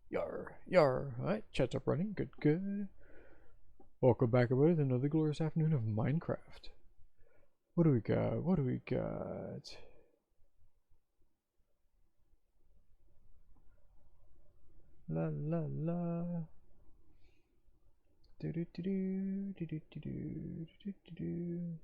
Yar, yar. Alright, chat's up running. Good, good. Welcome back with another glorious afternoon of Minecraft. What do we got? What do we got? La la la. Do do do do do do do do do do.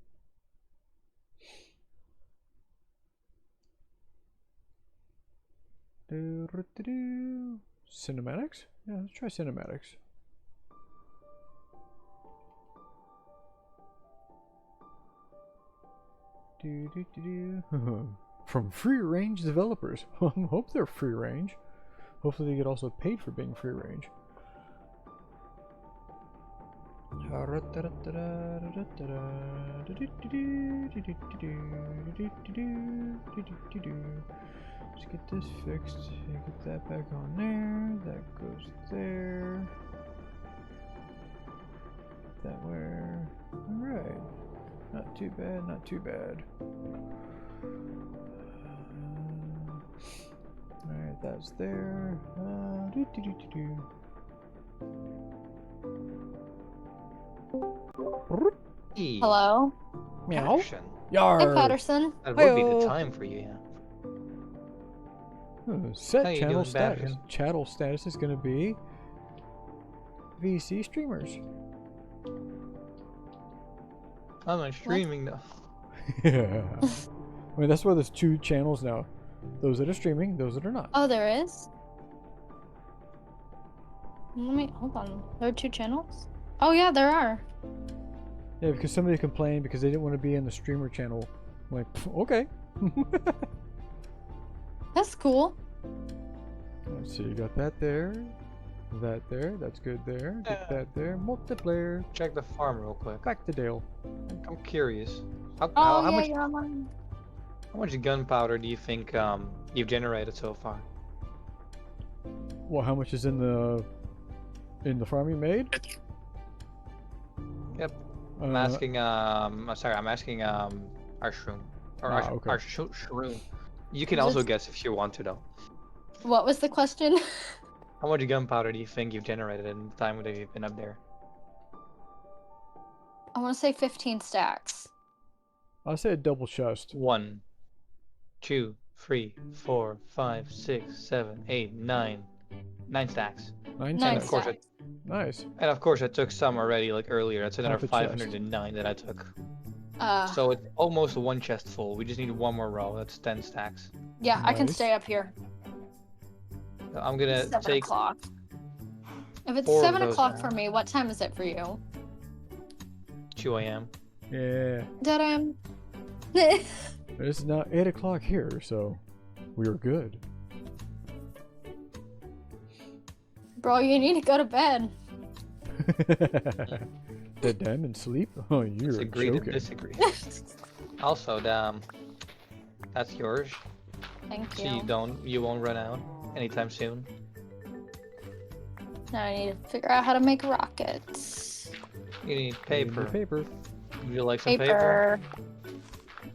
Do do do do. Cinematics? Yeah, let's try cinematics. Do do do do. From free range developers. Hope they're free range. Hopefully they get also paid for being free range. Let's get this fixed. Get that back on there. That goes there. That where? Alright. Not too bad, not too bad. Alright, that's there. Hello? Meow. Patterson. Yar. Hey, Patterson. That would be the time for you, Set How you channel doing, status. Patterson? Channel status is going to be VC streamers. I'm not streaming though. Yeah. I mean, that's why there's two channels now. Those that are streaming, those that are not. Oh, there is? Let me, hold on. There are two channels? Oh, yeah, there are. Yeah, because somebody complained because they didn't want to be in the streamer channel. I'm like, okay. That's cool. Let's see, you got that there. That there. That's good there. Get that there. Multiplayer. Check the farm real quick. Back to Dale. I'm curious. How, Oh, how yeah, much you're online. how much gunpowder do you think you've generated so far? Well, how much is in the farm you made? Yep. I'm asking sorry, I'm asking our shroom. Or okay. our shroom. You can Is also this- guess if you want to though. What was the question? How much gunpowder do you think you've generated in the time that you've been up there? I want to say 15 stacks. I'll say a double chest. 1, 2, 3, 4, 5, 6, 7, 8, 9. 9 stacks. 9 9 of course stacks. Nice. And of course I took some already like earlier. That's another Half a chest. 509 that I took. Uh, So it's almost one chest full. We just need one more row. That's 10 stacks. yeah, I can Nice. stay up here. So I'm gonna 7 take o'clock. If it's 4 of 7 those o'clock now. for me, what time is it for you? 2 a.m. Yeah. Da-dam. It's now 8 o'clock here, so we are good. Bro, you need to go to bed. Dead damn and sleep? Oh, you're Disagree to joking. disagree. Also, that's yours. Thank So you. you won't run out anytime soon. Now I need to figure out how to make rockets. You need Need paper. Paper. Would you like some paper?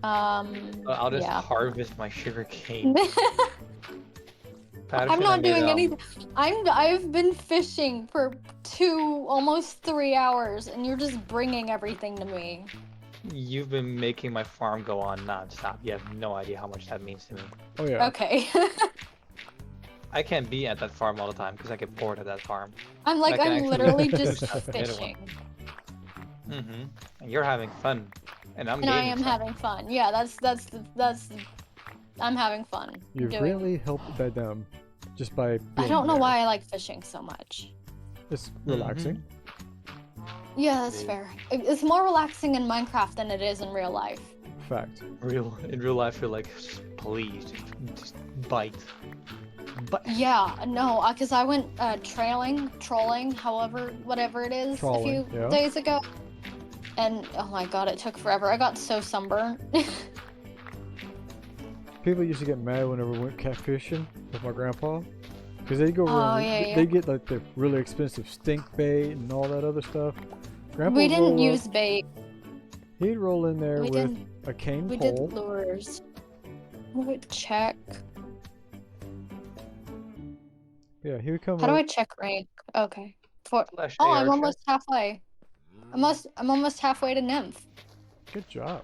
I'll just Yeah. harvest my sugar cane. I'm not doing anything. I've been fishing for almost 3 hours, and you're just bringing everything to me. You've been making my farm go on non-stop. You have no idea how much that means to me. Oh, yeah. Okay. I can't be at that farm all the time because I get bored at that farm. I'm like, I can I'm actually literally do just stuff in the middle. fishing. Mm-hmm. And you're having fun, and I'm And I gaining am fun. having fun. Yeah, I'm having fun. You've doing. really helped that just by I being don't know there. why I like fishing so much. It's relaxing. Yeah, that's Yeah. fair. It's more relaxing in Minecraft than it is in real life. Fact. In real life, you're like, please, just bite. But Yeah, no, because I went trolling, whatever it is, Trawling, a few yeah. days ago. And oh my god, it took forever. I got so sunburned. People used to get mad whenever we went catfishing with my grandpa. Because they go Oh, around, yeah, they yeah. get like the really expensive stink bait and all that other stuff. Grandpa We would didn't roll up- use bait. He'd roll in there We with didn't- a cane We pole. did lures. Let me check. Yeah, he would come How do up. I check rank? Okay. Slash Oh, AR I'm check. almost halfway. I'm almost halfway to nymph. Good job.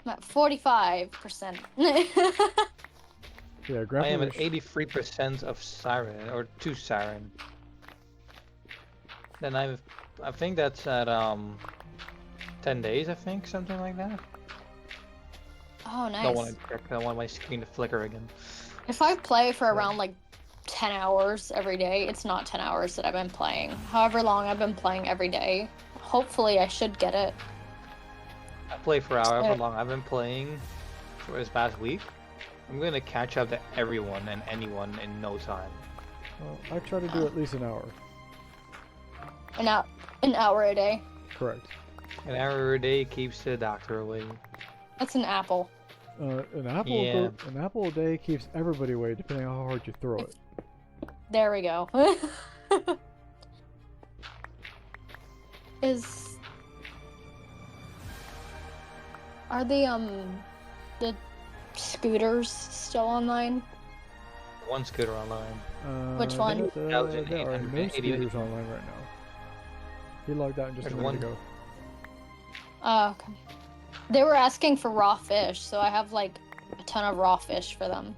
I'm at 45%. Yeah, I Grandpa am at was 83% of Siren, or 2 Siren. Then I think that's at 10 days, I think, something like that. Oh, Don't want nice. to check. I want my screen to flicker again. If I play for around like 10 hours every day, it's not 10 hours that I've been playing. However long I've been playing every day, hopefully I should get it. I play for however So- long I've been playing for this past week. I'm gonna catch up to everyone and anyone in no time. well, I try to do at least an hour. An hour a day. Correct. An hour a day keeps the doctor away. That's an apple. An apple Yeah. an apple a day keeps everybody away, depending on how hard you throw it. There we go. Are the scooters still online? One scooter online. Which one? There are no 1,880. scooters online right now. He logged out just a There's minute one. ago. Oh, okay. They were asking for raw fish, so I have like a ton of raw fish for them.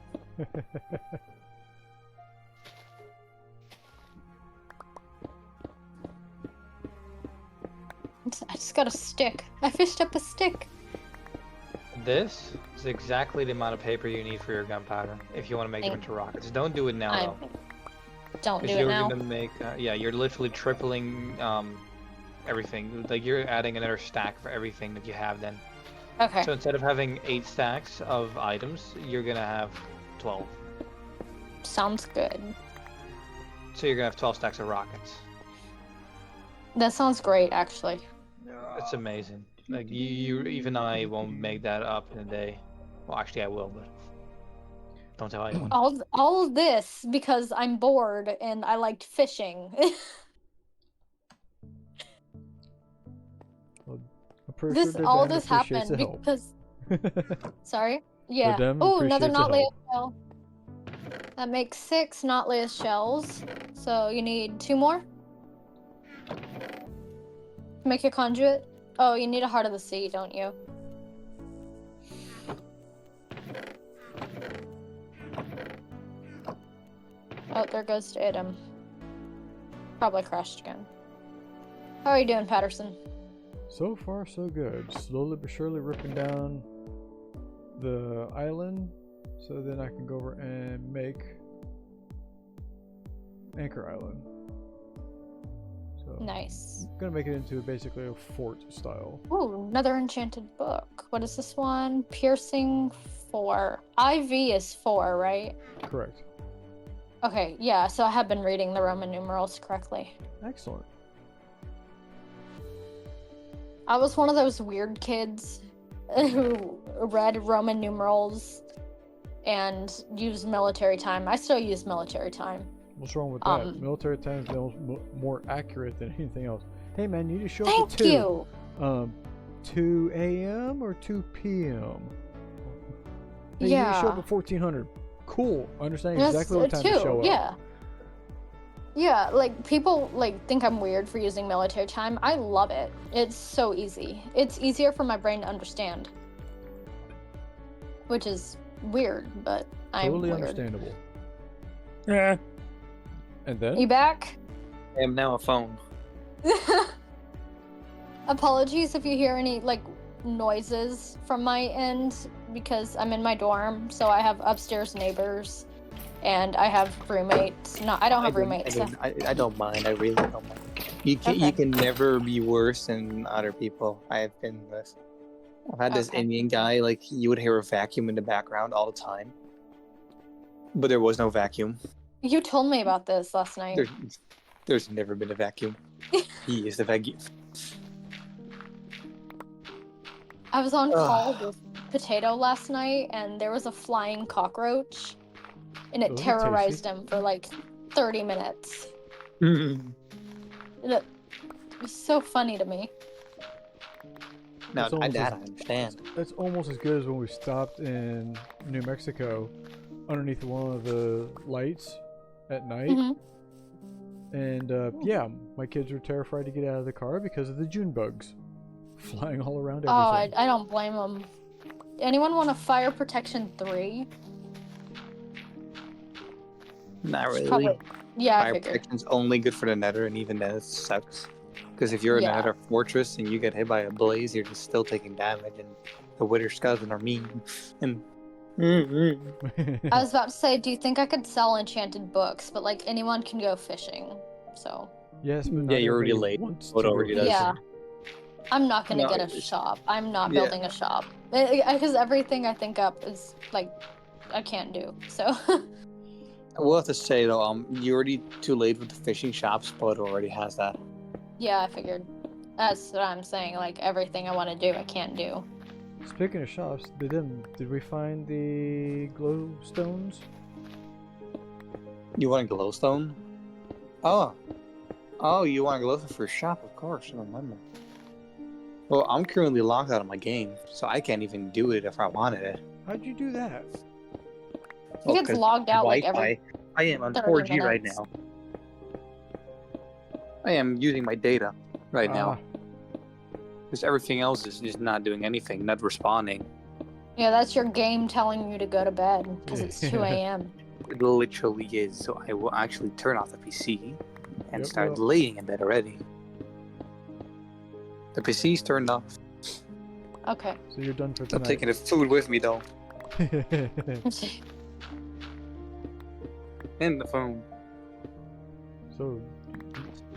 I just got a stick. I fished up a stick. This is exactly the amount of paper you need for your gunpowder if you want to make them Thank- into rockets. Don't do it now I though. don't do Because it you're now. gonna make, yeah, you're literally tripling everything. Like you're adding another stack for everything that you have then. Okay. So instead of having 8 stacks of items, you're gonna have 12. Sounds good. So you're gonna have 12 stacks of rockets. That sounds great, actually. It's amazing. Like even I won't make that up in a day. Well, actually I will, but don't tell anyone. All of this because I'm bored and I liked fishing. I'm pretty sure all Dan this appreciates happened the help. because sorry. Yeah. Dem Oh, another appreciates the not help. shell. That makes 6 not shells. So you need 2 more. Make your conduit. Oh, you need a heart of the sea, don't you? Oh, there goes to Adam. Probably crashed again. How are you doing, Patterson? So far, so good. Slowly but surely ripping down the island, so then I can go over and make Anchor Island. So Nice. I'm gonna make it into basically a fort style. Ooh, another enchanted book. What is this one? Piercing 4. IV is 4, right? Correct. Okay, yeah, so I have been reading the Roman numerals correctly. Excellent. I was one of those weird kids who read Roman numerals and used military time. I still use military time. What's wrong with that? Military time is more accurate than anything else. Hey man, you need to show up Thank at 2. you. 2 a.m. or 2 p.m. Hey, you need to show up at 1400. Cool. I understand Yes, exactly what time to show up. Yeah. Yeah, like people like think I'm weird for using military time. I love it. It's so easy. It's easier for my brain to understand. Which is weird, but I'm Totally weird. understandable. Yeah. And then? You back? I am now a phone. Apologies if you hear any like noises from my end because I'm in my dorm, so I have upstairs neighbors and I have roommates. No, I don't have roommates. I don't mind. I really don't mind. You can never be worse than other people. I have been this. I've had this Okay. Indian guy, like you would hear a vacuum in the background all the time. But there was no vacuum. You told me about this last night. There's never been a vacuum. He is the vacuum. I was on call with Potato last night and there was a flying cockroach and it Those are terrorized tasty. him for like 30 minutes. It was so funny to me. No, It's almost that as- I understand. It's almost as good as when we stopped in New Mexico underneath one of the lights at night. Mhm. And yeah, my kids were terrified to get out of the car because of the June bugs flying all around Oh, everything. I don't blame them. Anyone want a Fire Protection 3? Not really. Probably. Yeah, I Fire figured. protection's only good for the Nether, and even then it sucks. Because if you're in a Yeah. Nether fortress and you get hit by a blaze, you're just still taking damage, and the Wither Skeleton are mean. And I was about to say, do you think I could sell enchanted books? But like anyone can go fishing, so Yes, but yeah, not you're already everybody late. wants What to go already does. yeah. I'm not gonna No, get a it's- shop. I'm not yeah. building a shop because everything I think up is like I can't do. So I will have to say though, you're already too late with the fishing shop. Spud already has that. yeah, I figured. That's what I'm saying. Like everything I want to do, I can't do. Speaking of shops, did we find the glowstones? You want a glowstone? Oh, you want a glowstone for a shop? Of course, I remember. Well, I'm currently locked out of my game, so I can't even do it if I wanted it. How'd you do that? He gets 'cause logged out like every. I am on 30 4G right minutes. now. I am using my data right now. Because everything else is not doing anything, not responding. Yeah, that's your game telling you to go to bed because it's 2 a.m. It literally is. So I will actually turn off the PC and Yep, start yep. laying in bed already. The PC's turned off. Okay. So you're done for I'm tonight. taking the food with me though, and the phone. So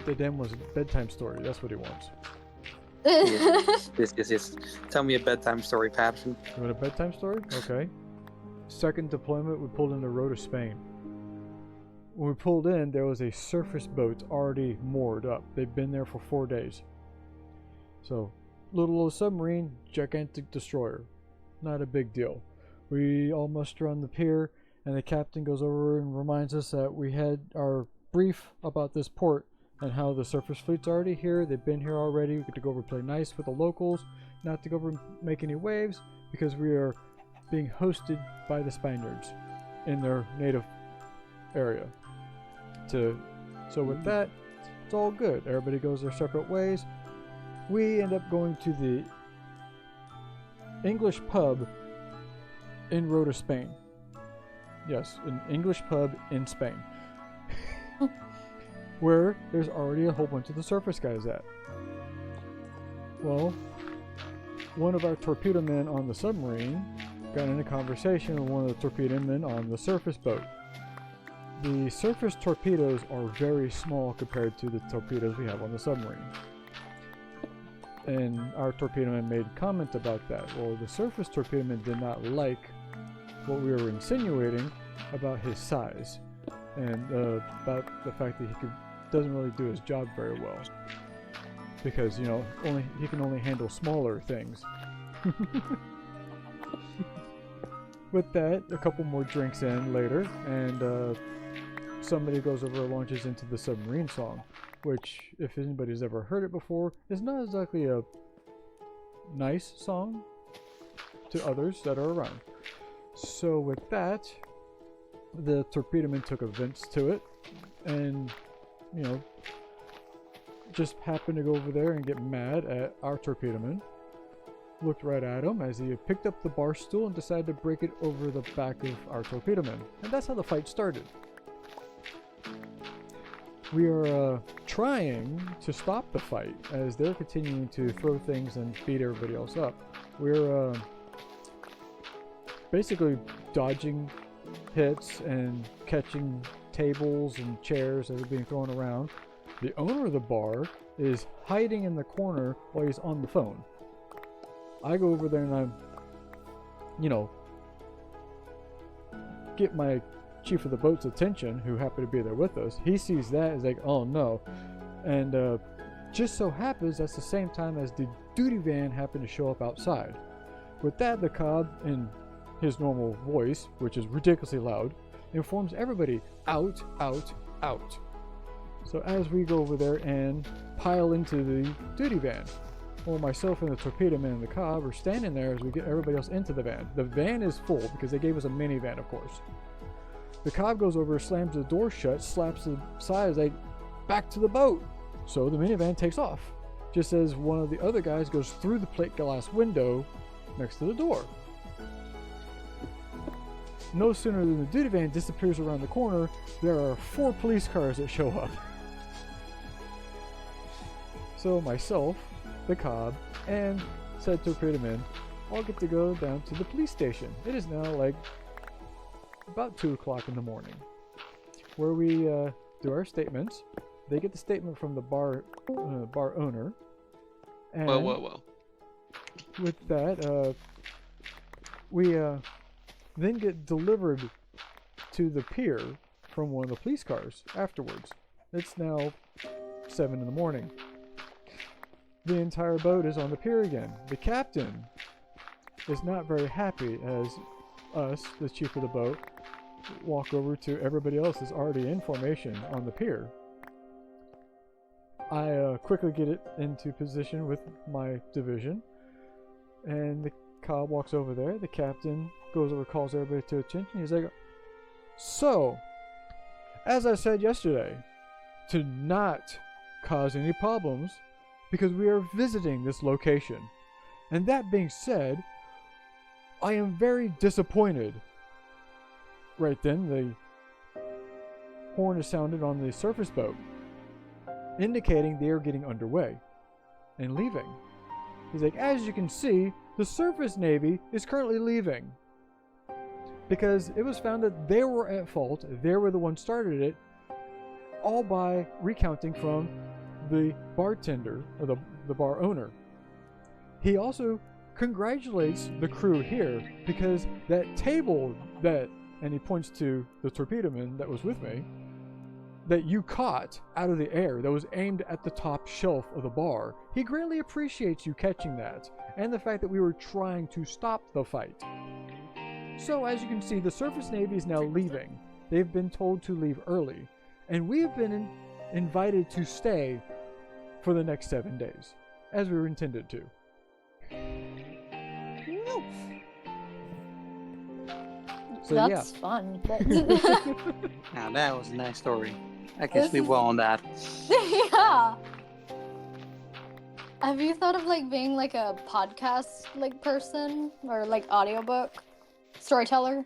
the Dan was bedtime story. That's what he wants. Yes. Tell me a bedtime story, Patterson. You want a bedtime story? Okay. Second deployment, we pulled in the road of Spain. When we pulled in, there was a surface boat already moored up. They'd been there for 4 days. So, little old submarine, gigantic destroyer. Not a big deal. We all muster on the pier, and the captain goes over and reminds us that we had our brief about this port and how the surface fleet's already here. They've been here already. We get to go over and play nice with the locals, not to go over and make any waves, because we are being hosted by the Spaniards in their native area. So with that, it's all good. Everybody goes their separate ways. We end up going to the English pub in Rota, Spain. Yes, an English pub in Spain. Where there's already a whole bunch of the surface guys at. Well, one of our torpedo men on the submarine got in a conversation with one of the torpedo men on the surface boat. The surface torpedoes are very small compared to the torpedoes we have on the submarine. And our torpedo man made comment about that. Well, the surface torpedo man did not like what we were insinuating about his size and about the fact that doesn't really do his job very well, because he can only handle smaller things. With that, a couple more drinks in later, and somebody goes over and launches into the submarine song, which, if anybody's ever heard it before, is not exactly a nice song to others that are around. So with that, the torpedo man took offense to it, and just happened to go over there and get mad at our torpedo man. Looked right at him as he picked up the bar stool and decided to break it over the back of our torpedo man. And that's how the fight started. We are trying to stop the fight as they're continuing to throw things and beat everybody else up. We're basically dodging hits and catching tables and chairs that are being thrown around. The owner of the bar is hiding in the corner while he's on the phone. I go over there and I'm, get my chief of the boat's attention, who happened to be there with us. He sees that, is like, oh no. And just so happens that's the same time as the duty van happened to show up outside. With that, the cob, in his normal voice, which is ridiculously loud, informs everybody, out, out, out. So as we go over there and pile into the duty van, Well, myself and the torpedo man and the cob are standing there as we get everybody else into the van. The van is full because they gave us a minivan, of course. The cob goes over, slams the door shut, slaps the sides, like, back to the boat. So the minivan takes off, just as one of the other guys goes through the plate glass window next to the door. No sooner than the duty van disappears around the corner, there are 4 police cars that show up. So myself, the cob, and said torpedo man all get to go down to the police station. It is now like about 2 o'clock in the morning, where we do our statements. They get the statement from the bar owner, and Whoa. with that, we then get delivered to the pier from one of the police cars afterwards. It's now 7 in the morning. The entire boat is on the pier again. The captain is not very happy as us, the chief of the boat, walk over to everybody else that's already in formation on the pier. I quickly get it into position with my division, and the cob walks over there. The captain goes over, calls everybody to attention. He's like, so, as I said yesterday, to not cause any problems, because we are visiting this location. And that being said, I am very disappointed. Right then, the horn is sounded on the surface boat, indicating they are getting underway and leaving. He's like, as you can see, the surface navy is currently leaving, because it was found that they were at fault. They were the ones started it, all by recounting from the bartender, or the bar owner. He also congratulates the crew here, because that table that, and he points to the torpedo man that was with me, that you caught out of the air, that was aimed at the top shelf of the bar. He greatly appreciates you catching that, and the fact that we were trying to stop the fight. So as you can see, the surface navy is now leaving. They've been told to leave early, and we have been invited to stay for the next 7 days, as we were intended to. So That's fun. Now that was a nice story. I can sleep well on that. Yeah. Have you thought of like being like a podcast like person or like audiobook storyteller?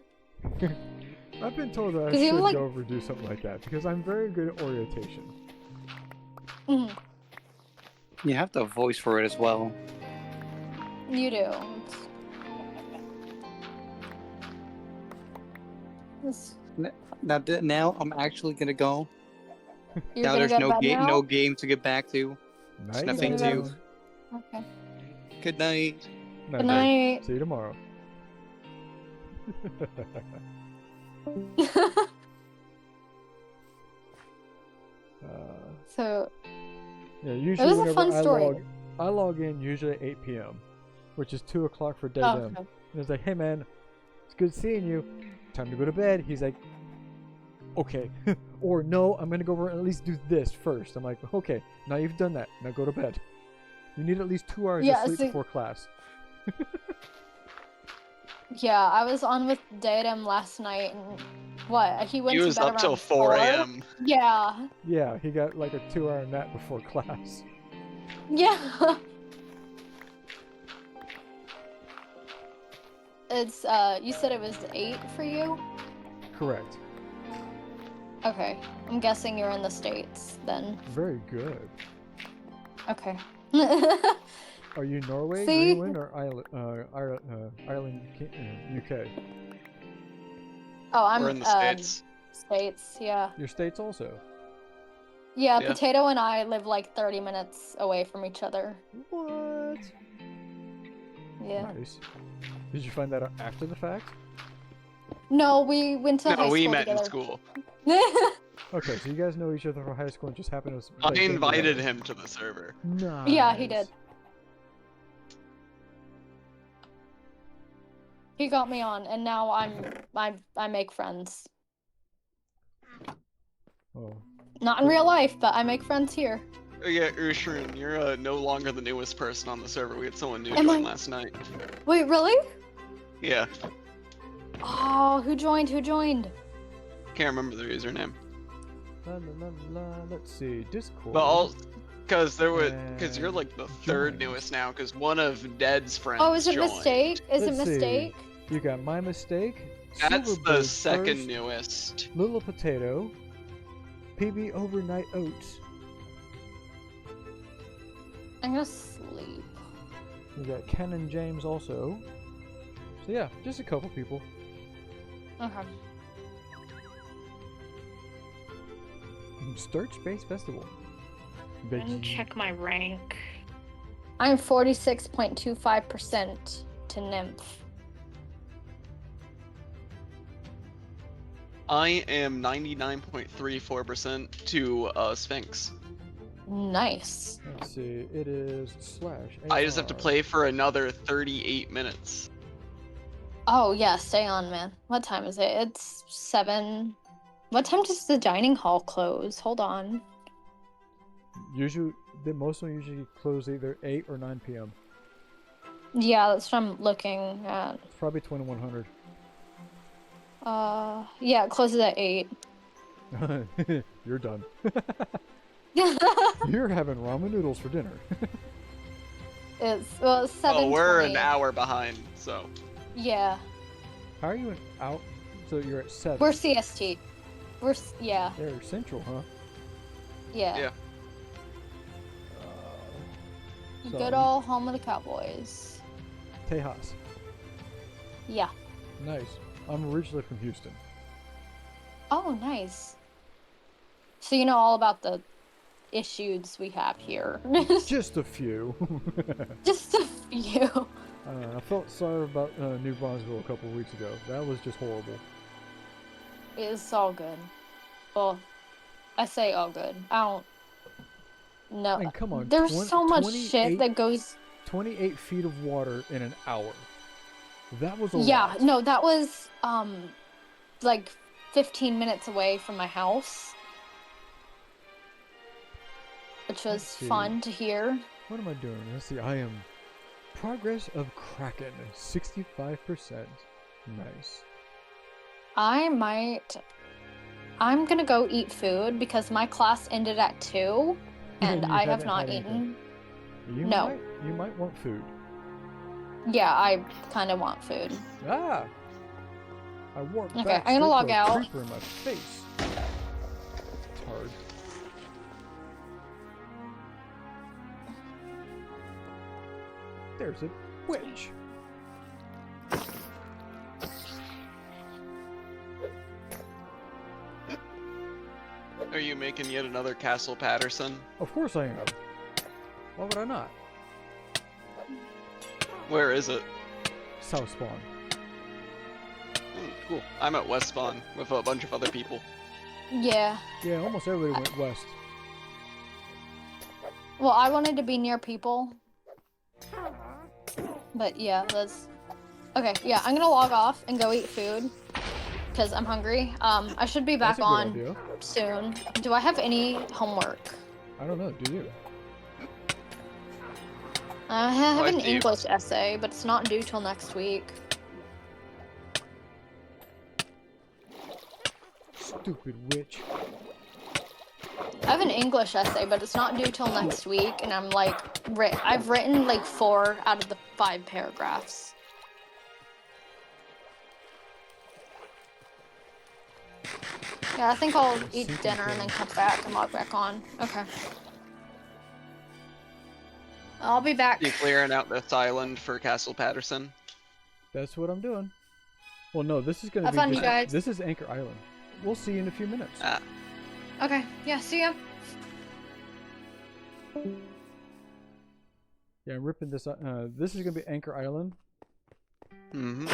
I've been told that I 'Cause you should like- go over and do something like that, because I'm very good at orientation. Mhm. You have the voice for it as well. You do. It's- Now I'm actually gonna go. You're Now gonna there's go no to bed game, now? no game to get back to. Night, nothing night. to- Okay. Good night. Night, Good night. See you tomorrow. So Yeah, usually was a whenever fun story. I log in usually at 8 p.m., which is 2 o'clock for day oh, them. okay. And it's like, hey man, it's good seeing you. Time to go to bed. He's like, okay. Or no, I'm gonna go over and at least do this first. I'm like, okay, now you've done that. Now go to bed. You need at least 2 hours Yeah, of sleep see- before class. Yeah, I was on with Datum last night, and what? He went He to was bed up till around 4 a.m. Yeah. Yeah, he got like a 2-hour nap before class. Yeah. It's you said it was 8 for you? Correct. Okay. I'm guessing you're in the States then. Very good. Okay. Are you Norway, See? Greenland, or Ireland, UK? Oh, I'm We're in the States. States, yeah. Your states also. Yeah, Yeah. Potato and I live like 30 minutes away from each other. What? Yeah. Nice. Did you find that out after the fact? No, we went to high No, we school met together. in school. Okay, so you guys know each other from high school and just happened to. I play games invited together. him to the server. Nice. Yeah, he did. He got me on, and now I make friends. Oh, Not in real life, but I make friends here. Yeah, Urshrun, you're no longer the newest person on the server. We had someone new Am join I? last night. Wait, really? Yeah, Oh, who joined? Who joined? can't remember the username. La, la, la, la. Let's see. Discord. But all, because you're like the third Joined. newest now, because one of Ned's friends Oh, is it joined. mistake? Is it Let's see. mistake? You got my mistake. That's Silverbird the second first, newest. Little Potato, PB Overnight Oats. I'm gonna sleep. You got Ken and James also. So yeah, just a couple people. Okay. Sturge Space Festival. Let me Veggie. check my rank. I'm 46.25% to Nymph. I am 99.34% to Sphinx. Nice. Let's see. It is slash. I just have to AR. play for another 38 minutes. Oh yeah, stay on, man. What time is it? It's 7. What time does the dining hall close? Hold on. Usually, most of them usually close either 8 or 9 p.m. Yeah, that's what I'm looking at. It's probably 2100. Yeah, it closes at 8. You're done. You're having ramen noodles for dinner. It's 7:20. Oh, we're an hour behind, so. Yeah, How are you out? So you're at 7. we're CST. Yeah, They're central, huh? yeah. Yeah. Good old home of the Cowboys. Tejas. Yeah. Nice. I'm originally from Houston. Oh, nice. So you know all about the issues we have here. Just a few. Just a few. I felt sorry about New Brunswick a couple of weeks ago. That was just horrible. It's all good. Well, I say all good. I don't know. I mean, come on. There's so much 28 shit that goes. 28 feet of water in an hour. That was a Yeah, lot. no, that was like 15 minutes away from my house, which was Let's see. fun to hear. What am I doing? Let's see. I am progress of Kraken 65%. Nice. I'm gonna go eat food because my class ended at 2 and You I have haven't not had eaten. anything. No. You might want food. Yeah, I kind of want food. Ah! I warped Okay, back I'm gonna straight log for a out. creeper in my face. Tard. There's a witch. Are you making yet another Castle Patterson? Of course I am. Why would I not? Where is it? South spawn. Oh, cool. I'm at West Spawn with a bunch of other people. Yeah. Yeah, almost everybody went west. Well, I wanted to be near people. But yeah, that's... Okay, yeah, I'm gonna log off and go eat food. Because I'm hungry. I should be back That's a good on idea. soon. Do I have any homework? I don't know, do you? I have I an do. English essay, but it's not due till next week. Stupid witch. I have an English essay, but it's not due till next week, and I'm like, I've written like 4 out of the 5 paragraphs. Yeah, I think I'll eat dinner and then come back and log back on. Okay. I'll be back. You clearing out this island for Castle Patterson? That's what I'm doing. Well, no, this is gonna Have be fun, just, you guys. This is Anchor Island. We'll see you in a few minutes. Ah. Okay, yeah, see ya. Yeah, I'm ripping this up. This is gonna be Anchor Island. Mm-hmm.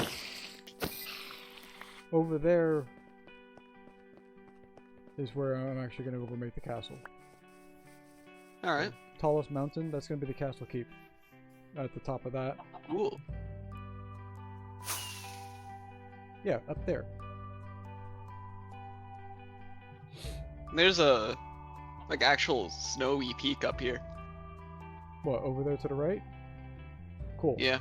Over there is where I'm actually gonna go make the castle. Alright. Tallest mountain, that's gonna be the castle keep. At the top of that. Cool. Yeah, up there. There's a Like actual snowy peak up here. What, over there to the right? Cool. Yeah.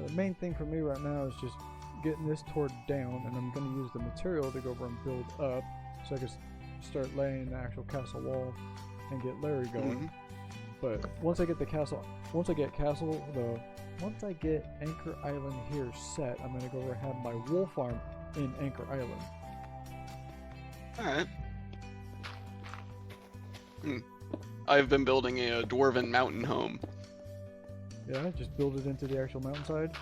The main thing for me right now is just getting this torn down, and I'm going to use the material to go over and build up, so I can start laying the actual castle wall and get Larry going. But once I get once I get Anchor Island here set, I'm going to go over and have my wool farm in Anchor Island. Alright. I've been building a dwarven mountain home. Yeah, just build it into the actual mountainside.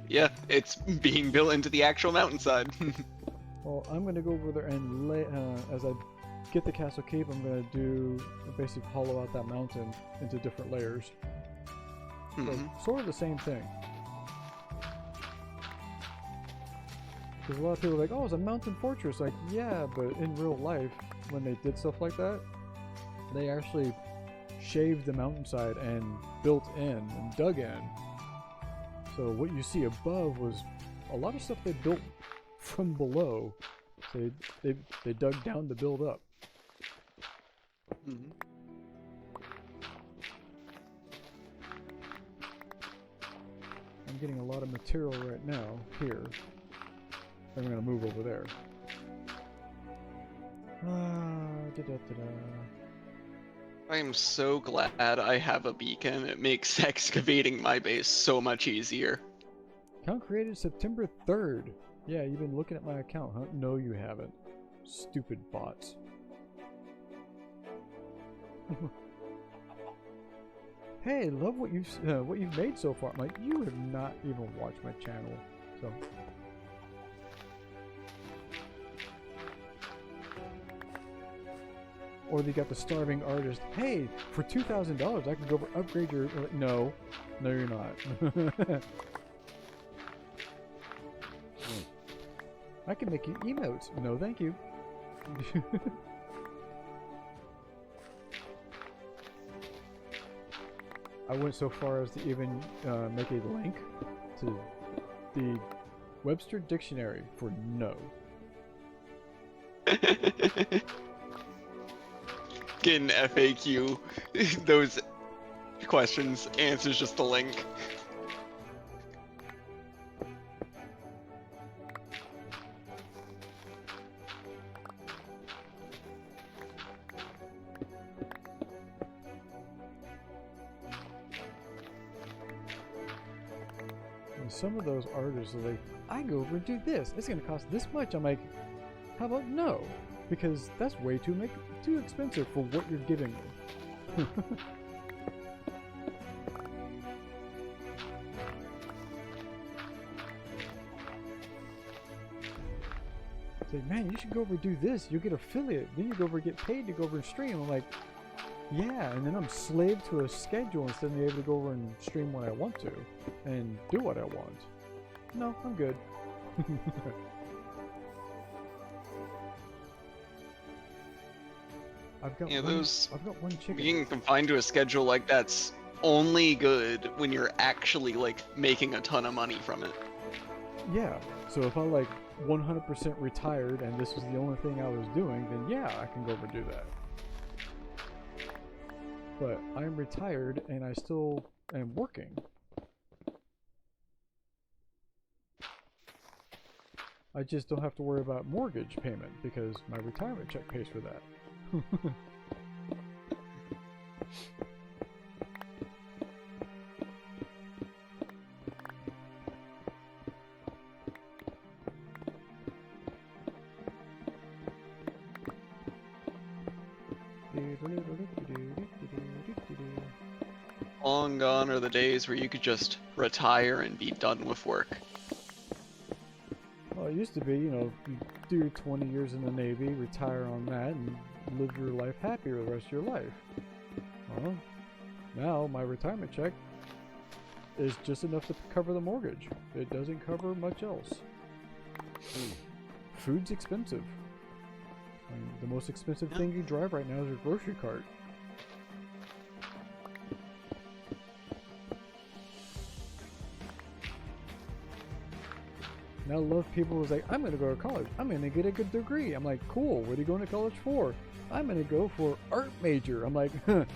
Yeah, it's being built into the actual mountainside. Well, I'm going to go over there and lay, as I get the castle keep, I'm going to do basically hollow out that mountain into different layers. So, sort of the same thing. Because a lot of people are like, oh, it's a mountain fortress. Like, yeah, but in real life, when they did stuff like that, they actually shaved the mountainside and built in and dug in. So what you see above was a lot of stuff they built from below. So they dug down to build up. I'm getting a lot of material right now here. Then I'm gonna move over there. I am so glad I have a beacon. It makes excavating my base so much easier. Account created September 3rd. Yeah, you've been looking at my account, huh? No, you haven't. Stupid bots. Hey, love what you've made so far. I'm like, you have not even watched my channel, so. Or they got the starving artist. Hey, for $2,000, I can go over upgrade your. No, no, you're not. I can make you emotes. No, thank you. I went so far as to even make a link to the Webster Dictionary for no. Get an FAQ, those questions, answers just a link. And some of those artists are like, I go over and do this. It's going to cost this much. I'm like, how about no? Because that's way too expensive for what you're giving me. Say, man, you should go over and do this. You'll get affiliate. Then you go over and get paid to go over and stream. I'm like, yeah, and then I'm slave to a schedule instead of being able to go over and stream when I want to and do what I want. No, I'm good. I've got one chicken. Being confined to a schedule like that's only good when you're actually like making a ton of money from it. Yeah. So if I'm like 100% retired and this was the only thing I was doing, then yeah, I can go over and do that. But I'm retired and I still am working. I just don't have to worry about mortgage payment because my retirement check pays for that. Long gone are the days where you could just retire and be done with work. Well, it used to be, you know, you do your 20 years in the Navy, retire on that, and live your life happy for the rest of your life. Well, now my retirement check is just enough to cover the mortgage. It doesn't cover much else. Food's expensive. I mean, the most expensive thing you drive right now is your grocery cart. And I love people who's like, I'm gonna go to college. I'm gonna get a good degree. I'm like, cool. What are you going to college for? I'm gonna go for art major. I'm like, huh.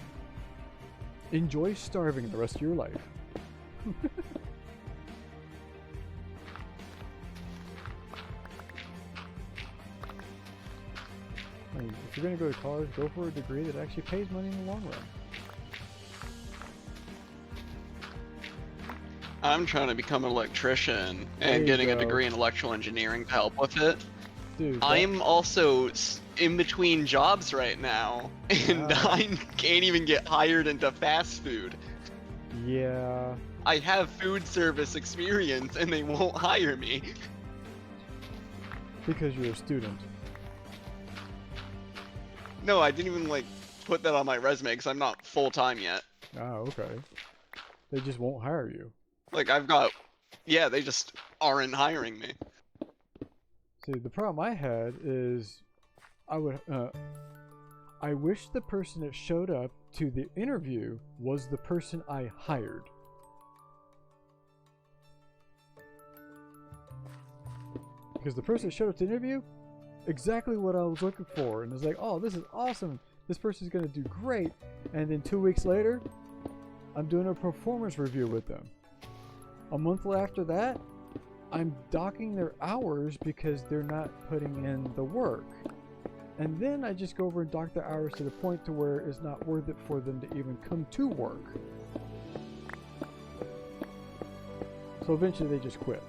Enjoy starving the rest of your life. I mean, if you're gonna go to college, go for a degree that actually pays money in the long run. I'm trying to become an electrician There you and getting a go. degree in electrical engineering to help with it. Dude, that- I'm also in between jobs right now, and Wow. I can't even get hired into fast food. yeah. I have food service experience, and they won't hire me. Because you're a student. No, I didn't even like put that on my resume because I'm not full time yet. Ah, okay. They just won't hire you. Like I've got, yeah, they just aren't hiring me. See, the problem I had is I wish the person that showed up to the interview was the person I hired. Because the person that showed up to the interview, exactly what I was looking for. And it's like, oh, this is awesome. This person's going to do great. And then 2 weeks later, I'm doing a performance review with them. A month after that, I'm docking their hours because they're not putting in the work. And then I just go over and dock their hours to the point to where it's not worth it for them to even come to work. So eventually they just quit.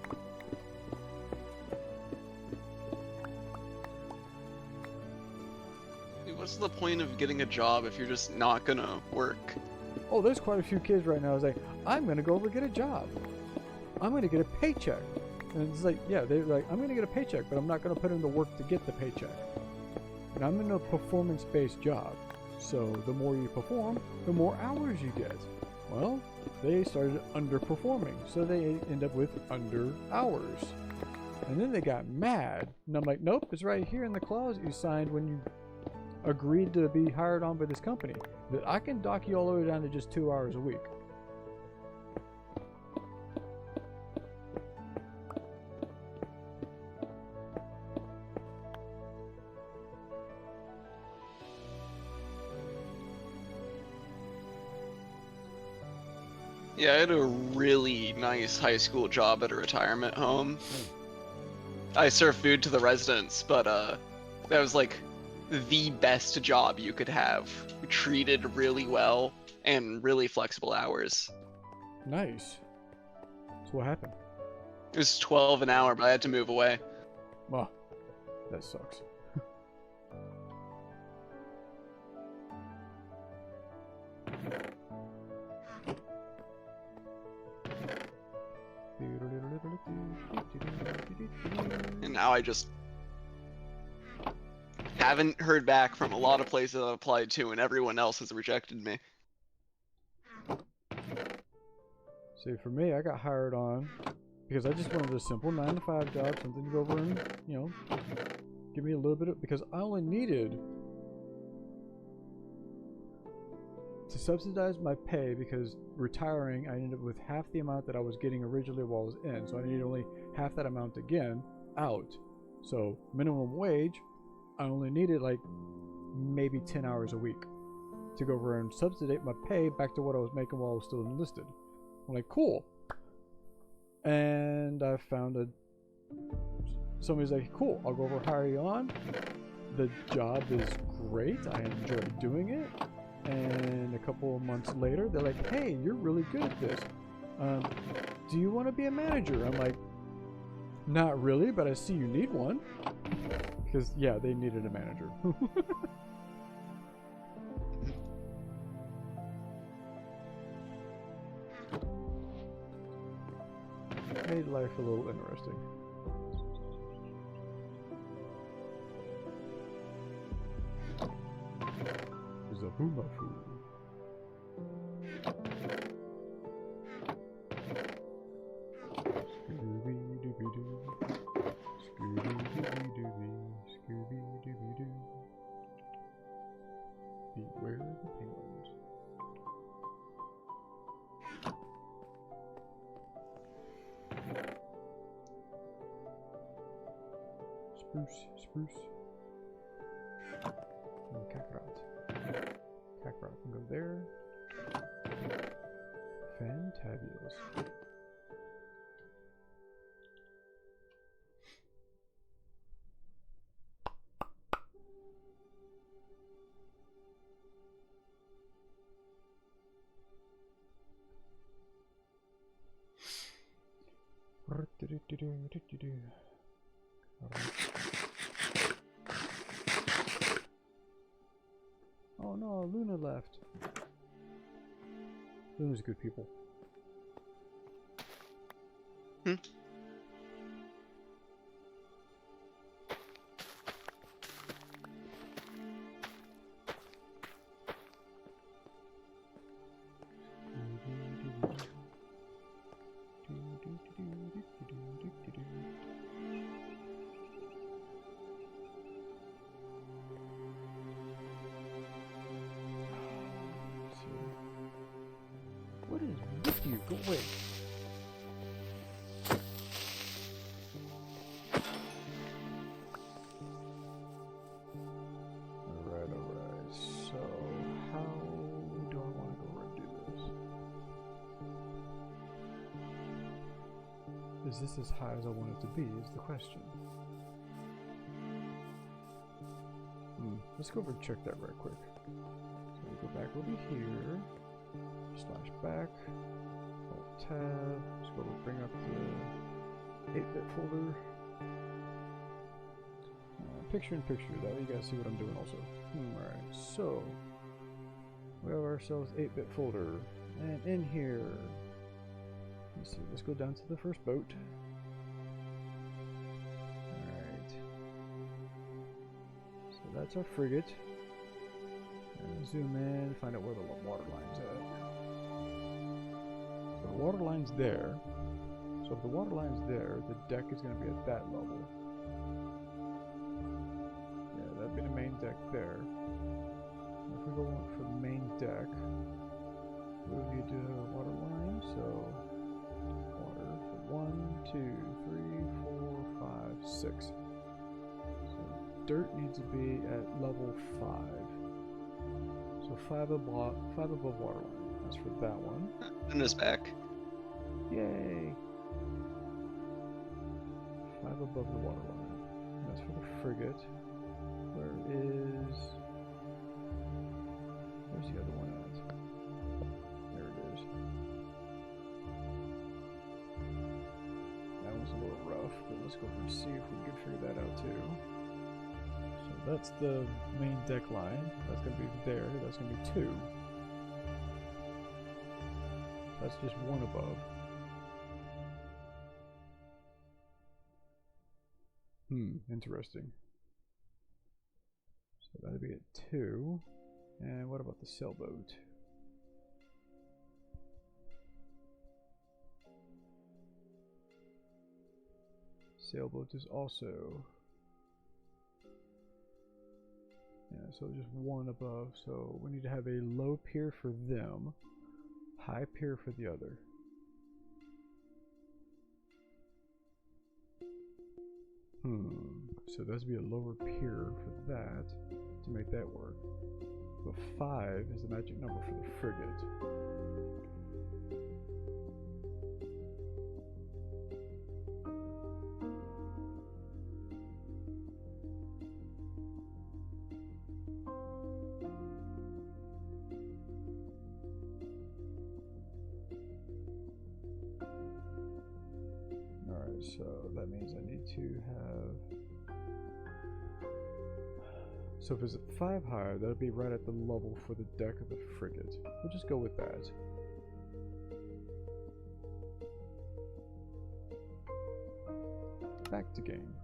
Dude, what's the point of getting a job if you're just not gonna work? Oh, there's quite a few kids right now. It's like, I'm gonna go over and get a job. I'm gonna get a paycheck. And it's like, yeah, they're like, I'm gonna get a paycheck, but I'm not gonna put in the work to get the paycheck. And I'm in a performance-based job. So the more you perform, the more hours you get. Well, they started underperforming, so they end up with under hours. And then they got mad. And I'm like, nope, it's right here in the clause you signed when you agreed to be hired on by this company, that I can dock you all the way down to just 2 hours a week. Yeah, I had a really nice high school job at a retirement home. I served food to the residents, but that was like the best job you could have. Treated really well and really flexible hours. Nice. So what happened? It was 12 an hour, but I had to move away. Well, that sucks. And now I just haven't heard back from a lot of places I've applied to, and everyone else has rejected me. See, for me, I got hired on because I just wanted a simple 9-to-5 job, something to go over and, you know, give me a little bit of, because I only needed to subsidize my pay, because retiring, I ended up with half the amount that I was getting originally while I was in, so I needed only half that amount again out. So minimum wage, I only needed like maybe 10 hours a week to go over and subsidize my pay back to what I was making while I was still enlisted. I'm like, cool. And I found somebody's like, cool, I'll go over and hire you on. The job is great. I enjoy doing it. And a couple of months later, they're like, hey, you're really good at this. Do you want to be a manager? I'm like, not really, but I see you need one. Because, yeah, they needed a manager. Made life a little interesting. Zaboomafoo. Scooby-Dooby-Doo. Scooby-Dooby-Dooby. Scooby-Dooby-Doo. Beware the penguins. Spruce. And Kakarot. Kakarot can go there. Fantabulous. Oh no, Luna left. Luna's good people. Hmm. What is with you? Go away. Alright. So, how do I want to go ahead and do this? Is this as high as I want it to be, is the question. Let's go over and check that right quick. So we go back over here. Slash back, Alt tab, let's go bring up the 8-bit folder. Picture in picture, that way you guys see what I'm doing also. Alright, so we have ourselves 8-bit folder, and in here, let's see, let's go down to the first boat. Alright, so that's our frigate. And zoom in, find out where the water line's at. So the water line's there. So if the water line's there, the deck is going to be at that level. Yeah, that'd be the main deck there. If we go on for the main deck, we need to water line. So water for 1, 2, 3, 4, 5, 6. So dirt needs to be at level 5. So 5 above water line. That's for that one. Luna's back. Yay! 5 above the water line. That's for the frigate. Where's the other one at? There it is. That one's a little rough, but let's go and see if we can figure that out too. So that's the main deck line. That's going to be there. That's going to be 2. That's just 1 above. Interesting. So that'd be at 2. And what about the sailboat? Sailboat is also... yeah, so just 1 above. So we need to have a low pier for them. High pier for the other. So that's be a lower pier for that to make that work. But 5 is the magic number for the frigate. So that means I need to have... so if it's at 5 higher, that'll be right at the level for the deck of the frigate. We'll just go with that. Back to game.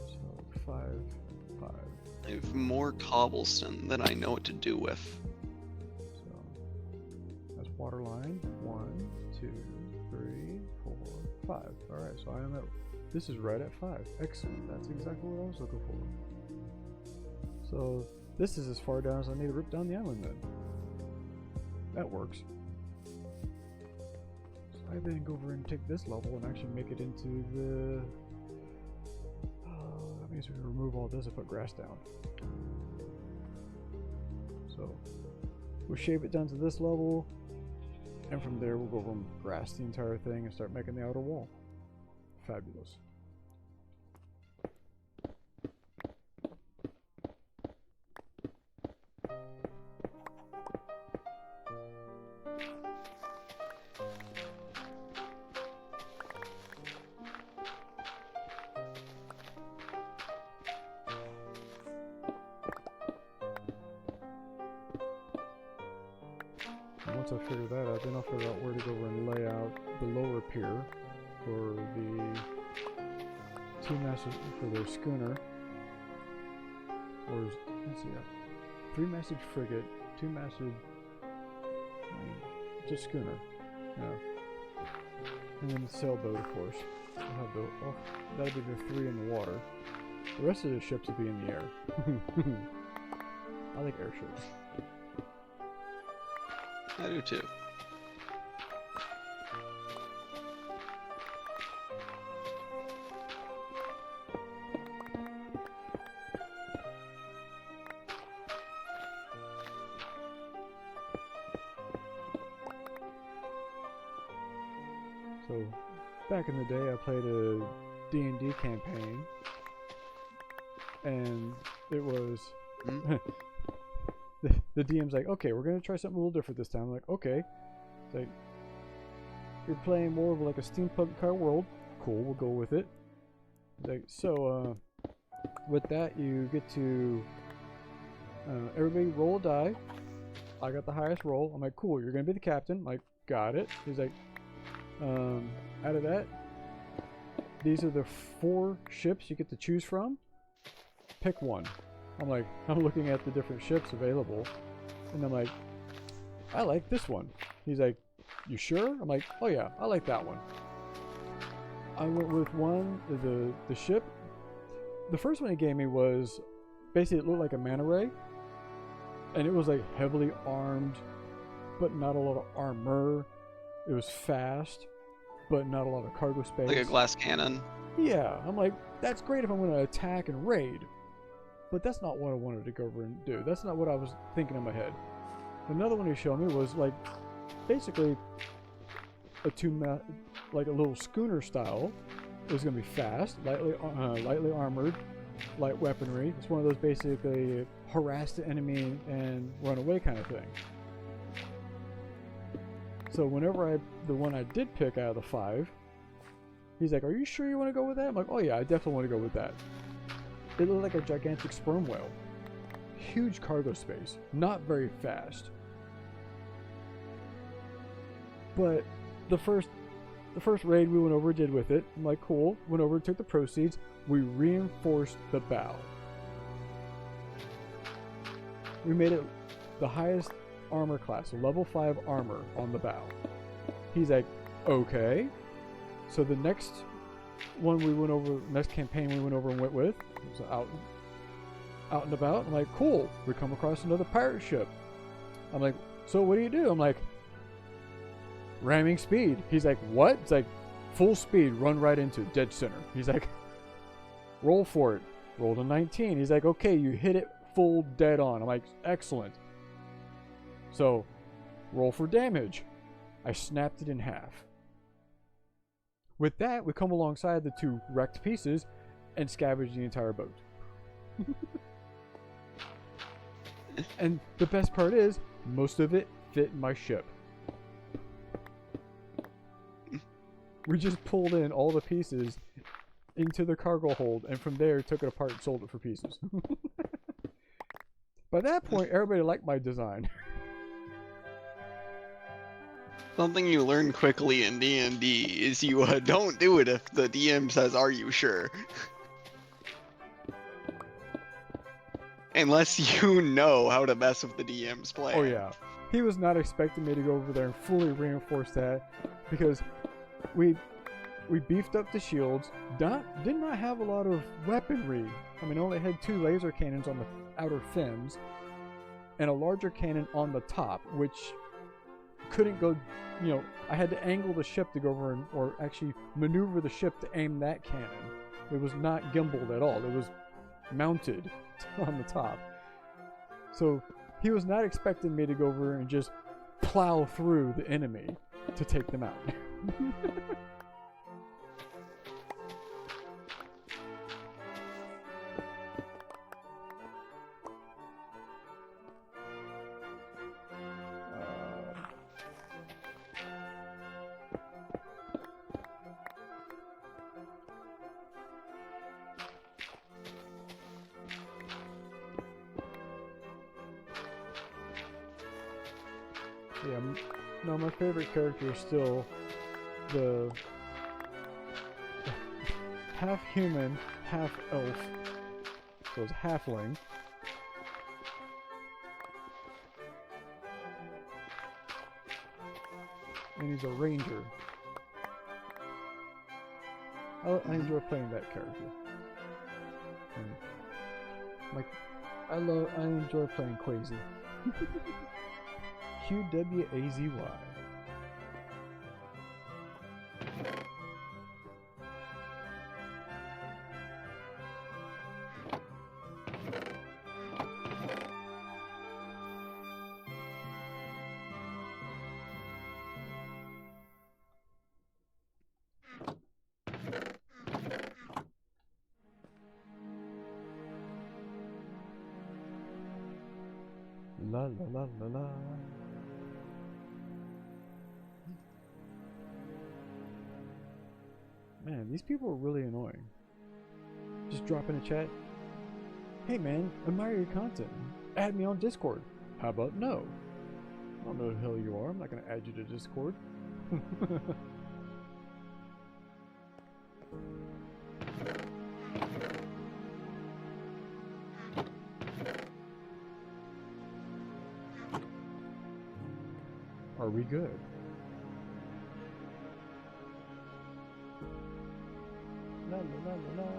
So 5. I have more cobblestone than I know what to do with. So that's water line. 1, 2, 3, 4, 5. Alright, so I am at... this is right at 5. Excellent. That's exactly what I was looking for. So this is as far down as I need to rip down the island then. That works. So I then go over and take this level and actually make it into the... that means we remove all this and put grass down. So we'll shave it down to this level, and from there we'll go over and grass the entire thing and start making the outer wall. Fabulous. Once I figure that out, then I'll figure out where to go over and lay out the lower pier for the two-masted, for the schooner. Or, let's see, three-masted frigate, two-masted, just schooner, yeah. And then the sailboat, of course. I'll have the, oh, that'll be the three in the water. The rest of the ships will be in the air. I like airships. I do too. So, back in the day, I played a D&D campaign, and it was the DM's like, okay, we're gonna try something a little different this time. I'm like, okay. It's like, you're playing more of like a steampunk kind of world. Cool, we'll go with it. Like, so, with that, you get to everybody roll a die. I got the highest roll. I'm like, cool, you're gonna be the captain. I'm like, got it. He's like, out of that, these are the 4 ships you get to choose from. Pick one. I'm like, I'm looking at the different ships available, and I'm like, I like this one. He's like, you sure? I'm like, oh yeah, I like that one. I went with one, the ship. The first one he gave me was, basically it looked like a manta ray, and it was like heavily armed, but not a lot of armor. It was fast, but not a lot of cargo space. Like a glass cannon. Yeah, I'm like, that's great if I'm going to attack and raid. But that's not what I wanted to go over and do. That's not what I was thinking in my head. Another one he showed me was like, basically, like a little schooner style. It was going to be fast, lightly armored, light weaponry. It's one of those basically harass the enemy and run away kind of thing. So whenever the one I did pick out of the 5, he's like, are you sure you want to go with that? I'm like, oh yeah, I definitely want to go with that. It looked like a gigantic sperm whale. Huge cargo space. Not very fast. But the first raid we went over did with it. I'm like, cool. Went over, took the proceeds. We reinforced the bow. We made it the highest armor class, level 5 armor on the bow. He's like, okay. So the next one we went over, next campaign we went over and went with, was out and about. I'm like, cool. We come across another pirate ship. I'm like, so what do you do? I'm like, ramming speed. He's like, what? It's like, full speed, run right into it, dead center. He's like, roll for it. Rolled a 19. He's like, okay, you hit it full dead on. I'm like, excellent. So, roll for damage. I snapped it in half. With that, we come alongside the 2 wrecked pieces and scavenge the entire boat. And the best part is, most of it fit in my ship. We just pulled in all the pieces into the cargo hold, and from there took it apart and sold it for pieces. By that point, everybody liked my design. Something you learn quickly in D&D is you don't do it if the DM says, are you sure? Unless you know how to mess with the DM's plan. Oh yeah. He was not expecting me to go over there and fully reinforce that, because we we beefed up the shields. Did not have a lot of weaponry. I mean, only had 2 laser cannons on the outer fins and a larger cannon on the top, which couldn't go, you know, I had to angle the ship to go over and, or actually maneuver the ship to aim that cannon. It was not gimbaled at all. It was mounted on the top. So he was not expecting me to go over and just plow through the enemy to take them out. Yeah, no, my favorite character is still the half human, half elf. So it's halfling. And he's a ranger. I enjoy playing that character. I enjoy playing Quasi. QWAZY. La la la la la. Man, these people are really annoying. Just drop in a chat. Hey man, admire your content. Add me on Discord. How about no? I don't know who the hell you are. I'm not gonna add you to Discord. Are we good? La la la la la.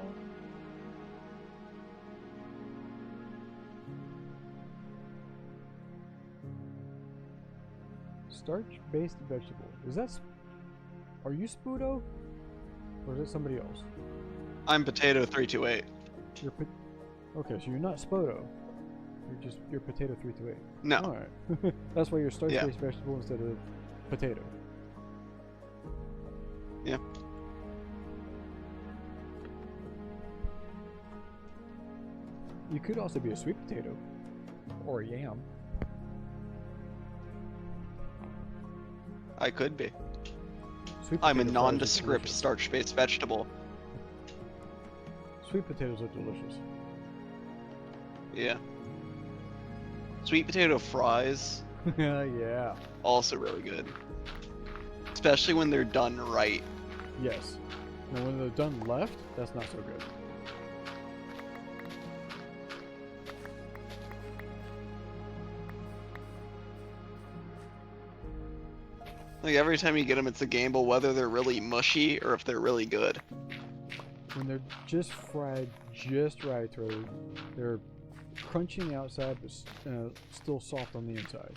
Starch-based vegetable. Is that? Are you Spudo? Or is it somebody else? I'm Potato 328. Okay, so you're not Spudo. You're Potato 328. No. Alright. That's why you're starch-based vegetable instead of potato. Yeah. You could also be a sweet potato. Or a yam. I could be. Sweet I'm a potato fries are nondescript delicious. starch-based vegetable. Sweet potatoes are delicious. Yeah. Sweet potato fries, Yeah. also really good. Especially when they're done right. Yes. Now when they're done left, that's not so good. Like every time you get them, it's a gamble whether they're really mushy or if they're really good. When they're just fried just right, or they're crunchy on the outside but still soft on the inside.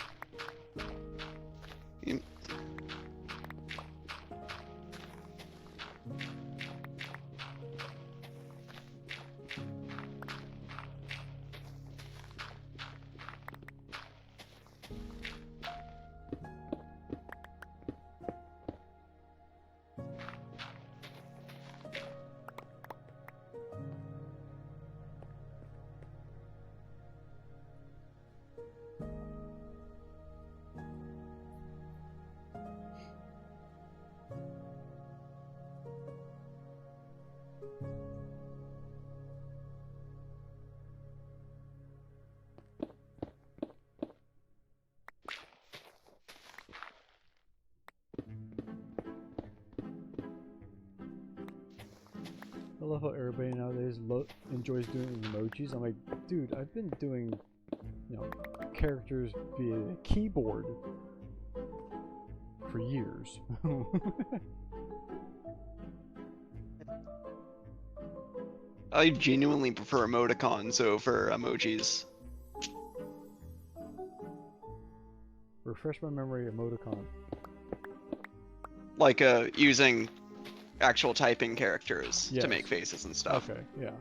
You- I love how everybody nowadays enjoys doing emojis. I'm like, dude, I've been doing, you know, characters via keyboard for years. I genuinely prefer emoticons over emojis. Refresh my memory, emoticon. Like using actual typing characters Yes. to make faces and stuff. Okay, yeah.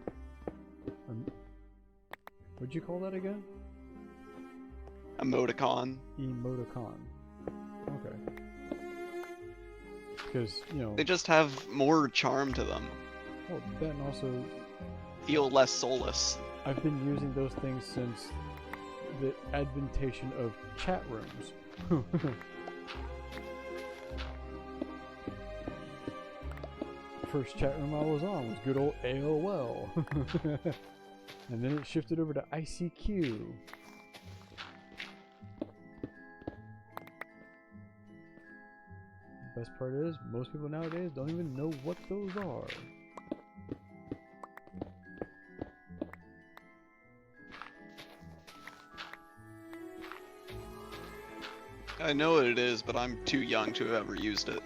What'd you call that again? Emoticon. Emoticon. Okay. Because, you know, They just have more charm to them. well, that and also, Feel less soulless. I've been using those things since the adventation of chat rooms. First chat room I was on was good old AOL. And then it shifted over to ICQ. Best part is, most people nowadays don't even know what those are. I know what it is, but I'm too young to have ever used it.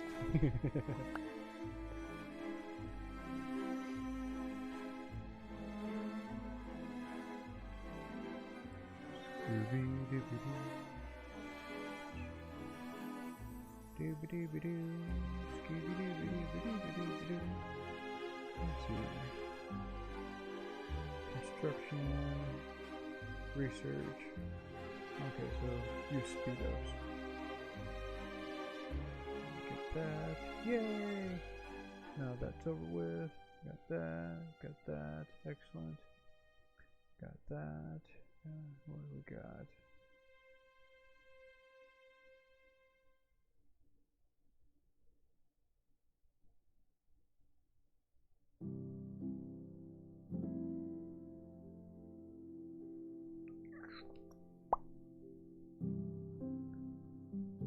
Let's see. Construction, research. Okay, so use speed ups. Get that. Yay! Now that's over with. Got that. Excellent. Got that. What do we got?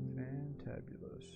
Fantabulous.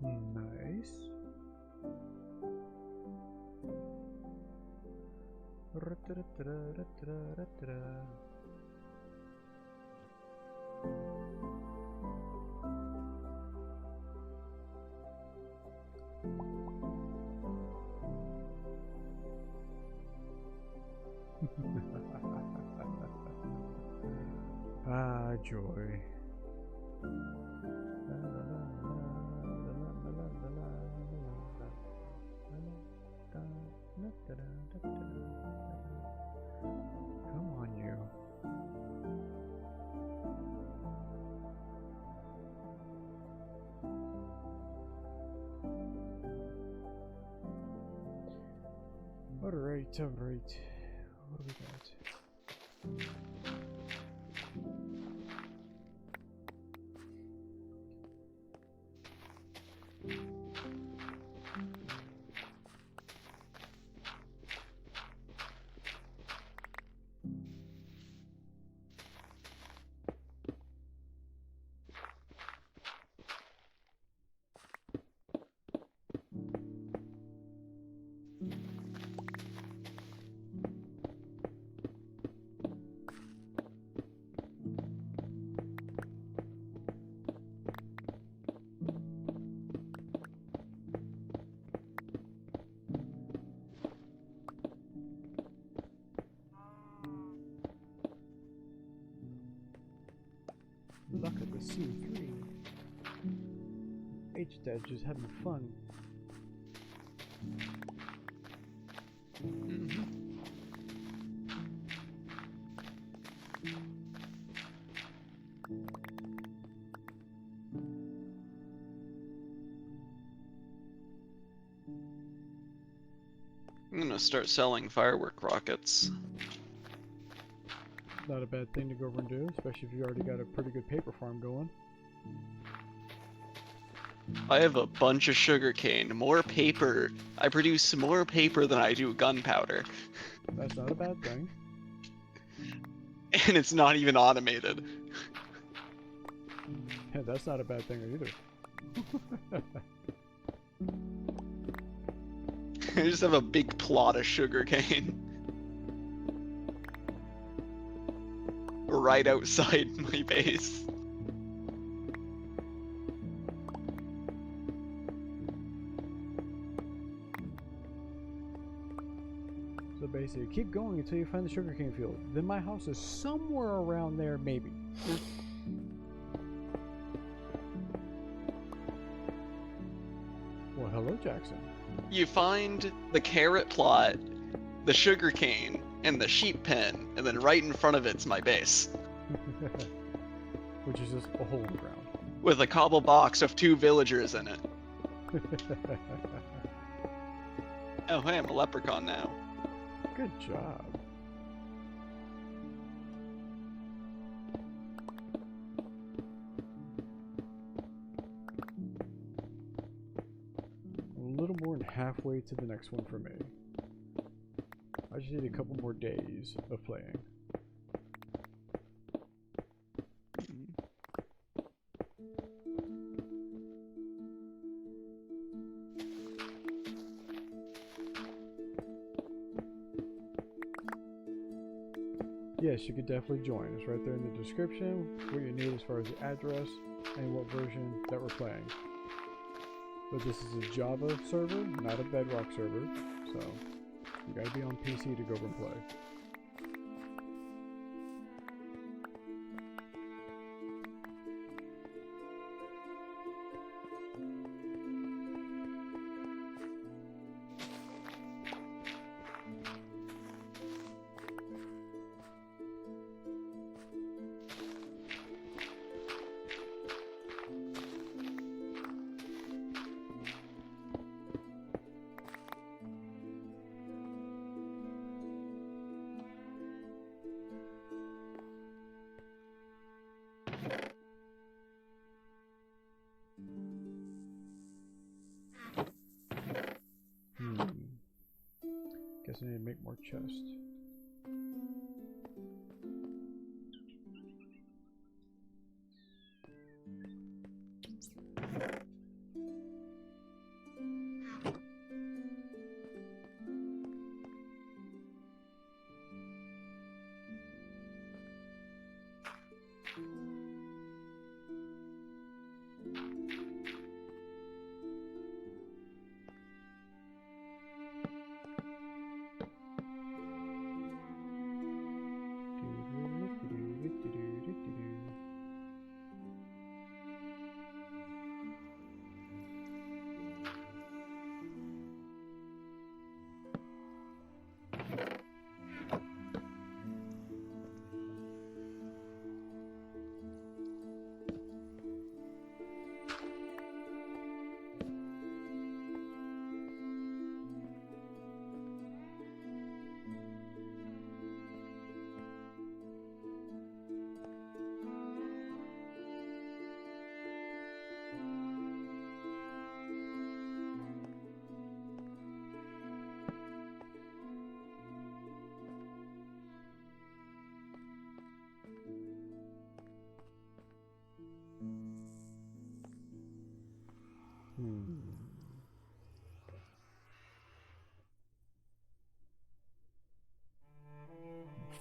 Nice. Ah, joy. Come on, you. Alright, alright. What do we got? Luck of the C3. H-Dad just having fun. I'm gonna start selling firework rockets. Not a bad thing to go over and do, especially if you already got a pretty good paper farm going. I have a bunch of sugarcane, more paper. I produce more paper than I do gunpowder. That's not a bad thing. And it's not even automated. Yeah, that's not a bad thing either. I just have a big plot of sugarcane. Right outside my base. So basically, keep going until you find the sugarcane field. Then my house is somewhere around there, maybe. Well, hello, Jackson. You find the carrot plot, the sugarcane, and the sheep pen, and then right in front of it's my base. Which is just a hole in the ground. With a cobble box of 2 villagers in it. Oh hey, I'm a leprechaun now. Good job. A little more than halfway to the next one for me. I just need a couple more days of playing. Yes, you could definitely join. It's right there in the description, what you need as far as the address and what version that we're playing. But this is a Java server, not a Bedrock server, so you gotta be on PC to go over and play. Guess I need to make more chests.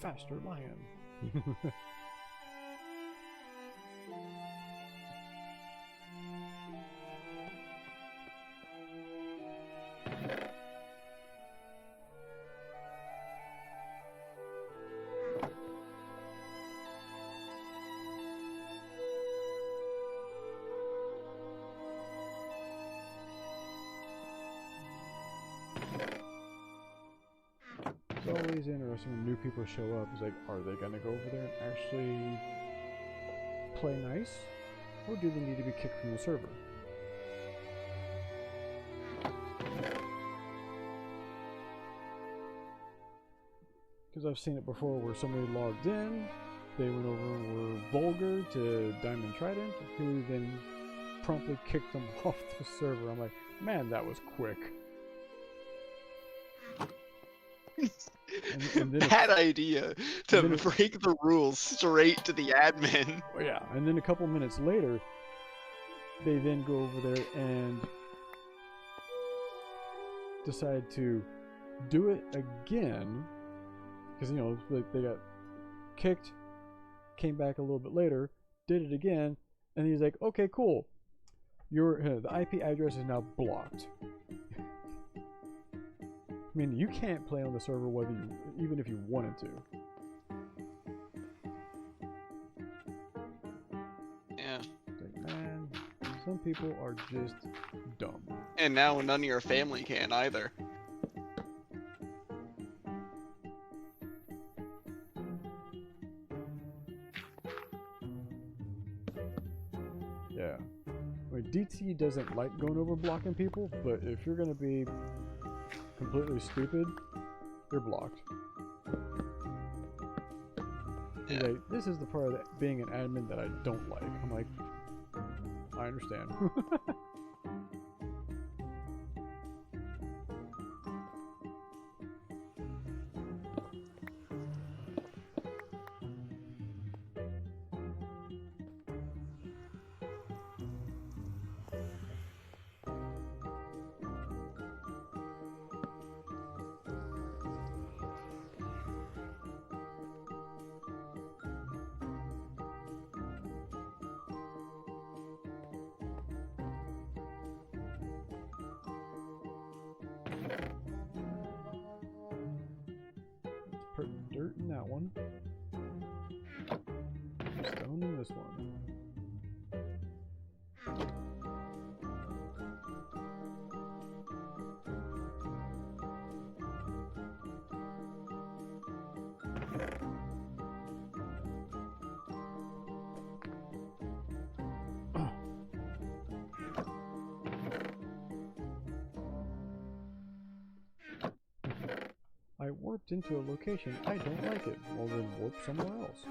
Faster lion. It's always interesting when new people show up. It's like, are they gonna go over there and actually play nice? Or do they need to be kicked from the server? Because I've seen it before where somebody logged in, they went over and were vulgar to Diamond Trident, who then promptly kicked them off the server. I'm like, man, that was quick. And then Bad idea to then break the rules straight to the admin. oh yeah, and then a couple minutes later, they then go over there and decide to do it again, because you know they got kicked, came back a little bit later, did it again, and he's like, okay, cool, the IP address is now blocked. I mean, you can't play on the server whether you, even if you wanted to. Yeah. Like, man, some people are just dumb. And now none of your family can either. Yeah. I mean, DT doesn't like going over blocking people, but if you're gonna be completely stupid, you're blocked. He's Yeah. like, this is the part of being an admin that I don't like. I'm like, I understand. Let's put dirt in that one. Stone in this one. I warped into a location. I don't like it. Well, then warp somewhere else.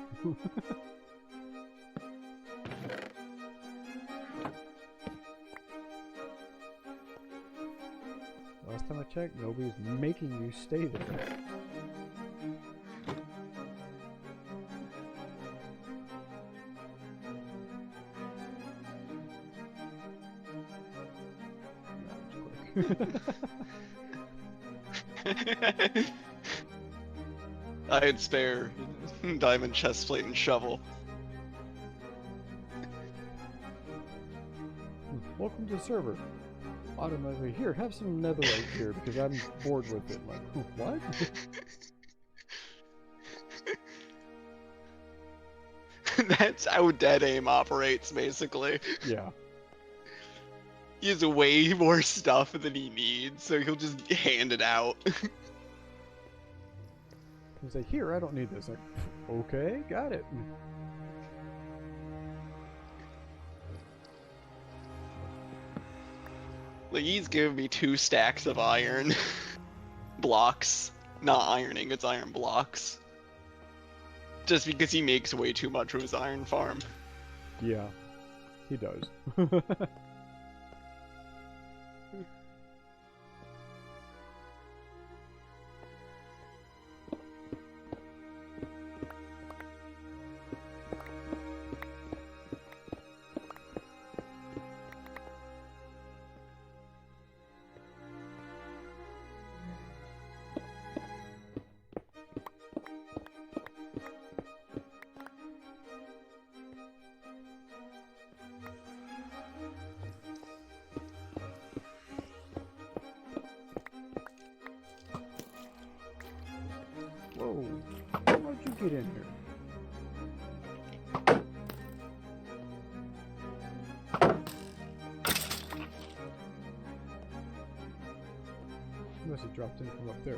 Last time I checked, nobody's making you stay there. That was quick. I had spare diamond chestplate and shovel. Welcome to the server. Automatically, here, have some netherite here because I'm bored with it. Like, what? That's how Dead Aim operates, basically. Yeah. He has way more stuff than he needs, so he'll just hand it out. He's like, here, I don't need this. Like, okay, got it. Like, he's giving me 2 stacks of iron blocks. Not ironing, it's iron blocks. Just because he makes way too much with his iron farm. Yeah, he does. Whoa, how'd you get in here? You must have dropped in from up there.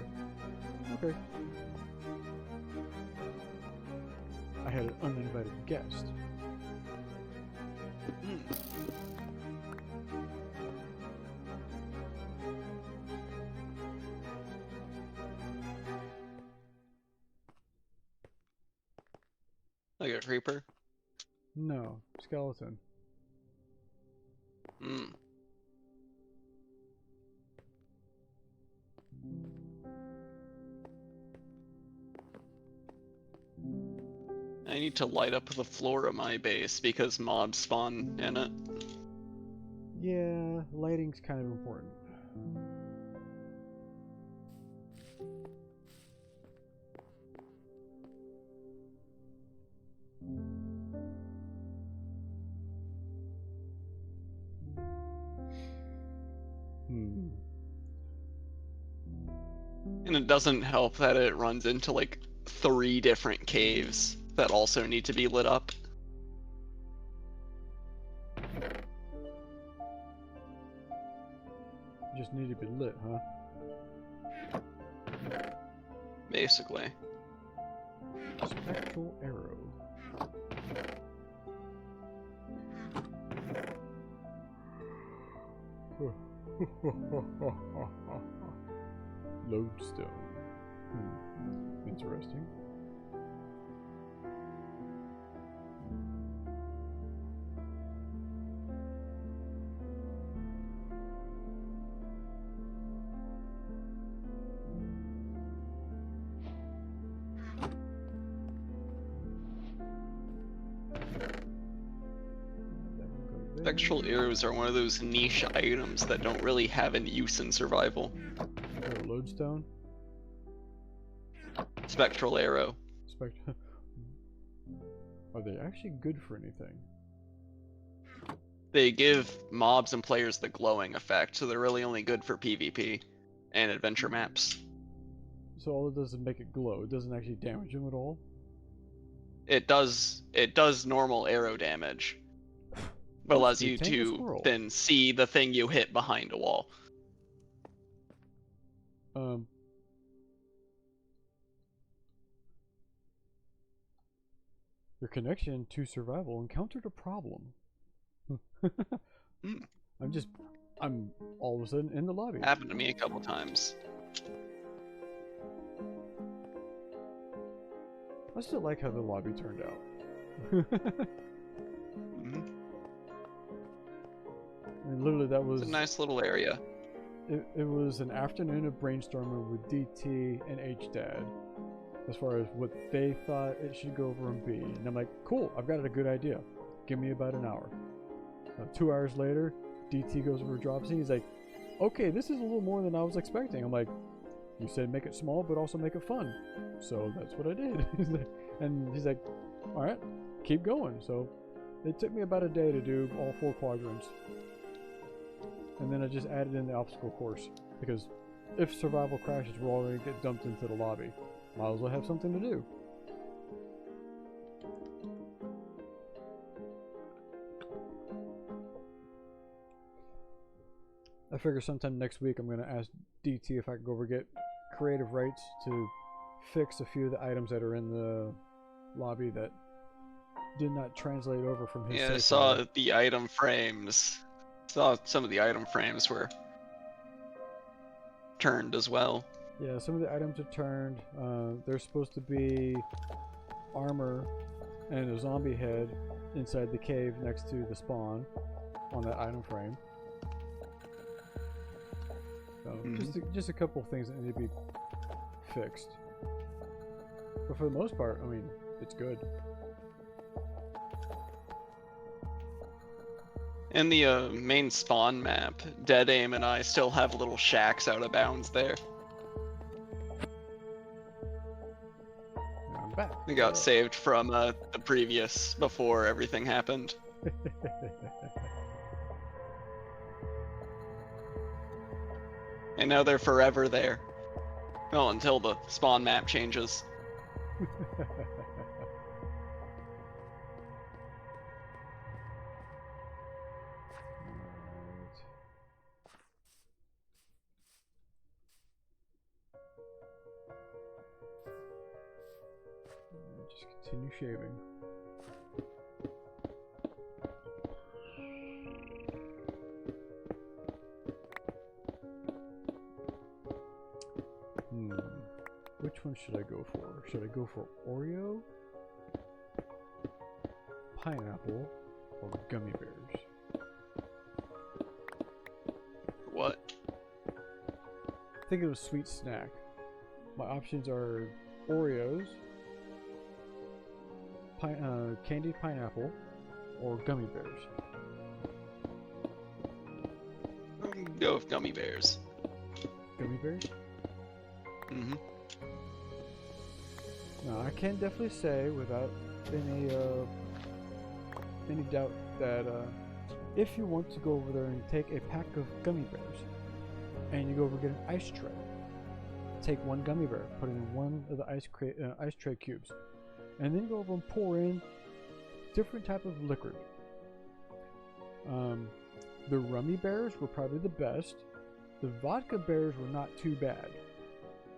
Okay. I had an uninvited guest. Like a creeper? No, skeleton. Mm. I need to light up the floor of my base because mobs spawn in it. Yeah, lighting's kind of important. Hmm. And it doesn't help that it runs into like 3 different caves that also need to be lit up. Just need to be lit, huh? Basically. Spectral arrow. Lodestone. Interesting. Spectral arrows are one of those niche items that don't really have any use in survival. Oh, lodestone? Spectral arrow. Are they actually good for anything? They give mobs and players the glowing effect, so they're really only good for PvP and adventure maps. So all it does is make it glow. It doesn't actually damage them at all? It does normal arrow damage, but allows you to then see the thing you hit behind a wall. Your connection to survival encountered a problem. I'm all of a sudden in the lobby. Happened to me a couple times. I still like how the lobby turned out. And literally that was... It's a nice little area. It was an afternoon of brainstorming with DT and HDad as far as what they thought it should go over and be. And I'm like, cool, I've got a good idea. Give me about an hour. 2 hours later, DT goes over drops and he's like, okay, this is a little more than I was expecting. I'm like, you said make it small, but also make it fun. So that's what I did. And he's like, all right, keep going. So it took me about a day to do all 4 quadrants. And then I just added in the obstacle course. Because if survival crashes, we're all going to get dumped into the lobby. Might as well have something to do. I figure sometime next week I'm going to ask DT if I can go over get creative rights to fix a few of the items that are in the lobby that did not translate over from his. Yeah, I saw the item frames. Saw some of the item frames were turned as well. Yeah, some of the items are turned. There's supposed to be armor and a zombie head inside the cave next to the spawn on that item frame. So just a couple of things that need to be fixed. But for the most part, I mean, it's good. In the main spawn map, Dead Aim and I still have little shacks out of bounds there. I'm back. They got saved from the previous, before everything happened. And now they're forever there. Well, until the spawn map changes. Just continue shaving. Which one should I go for? Should I go for Oreo, pineapple, or gummy bears? think of a sweet snack. My options are Oreos, candied pineapple, or gummy bears. Go with gummy bears. Gummy bears? Mm-hmm. Now, I can definitely say without any doubt that if you want to go over there and take a pack of gummy bears, and you go over and get an ice tray, take one gummy bear, put it in one of the ice tray cubes, and then go over and pour in different type of liquid. The rummy bears were probably the best. The vodka bears were not too bad.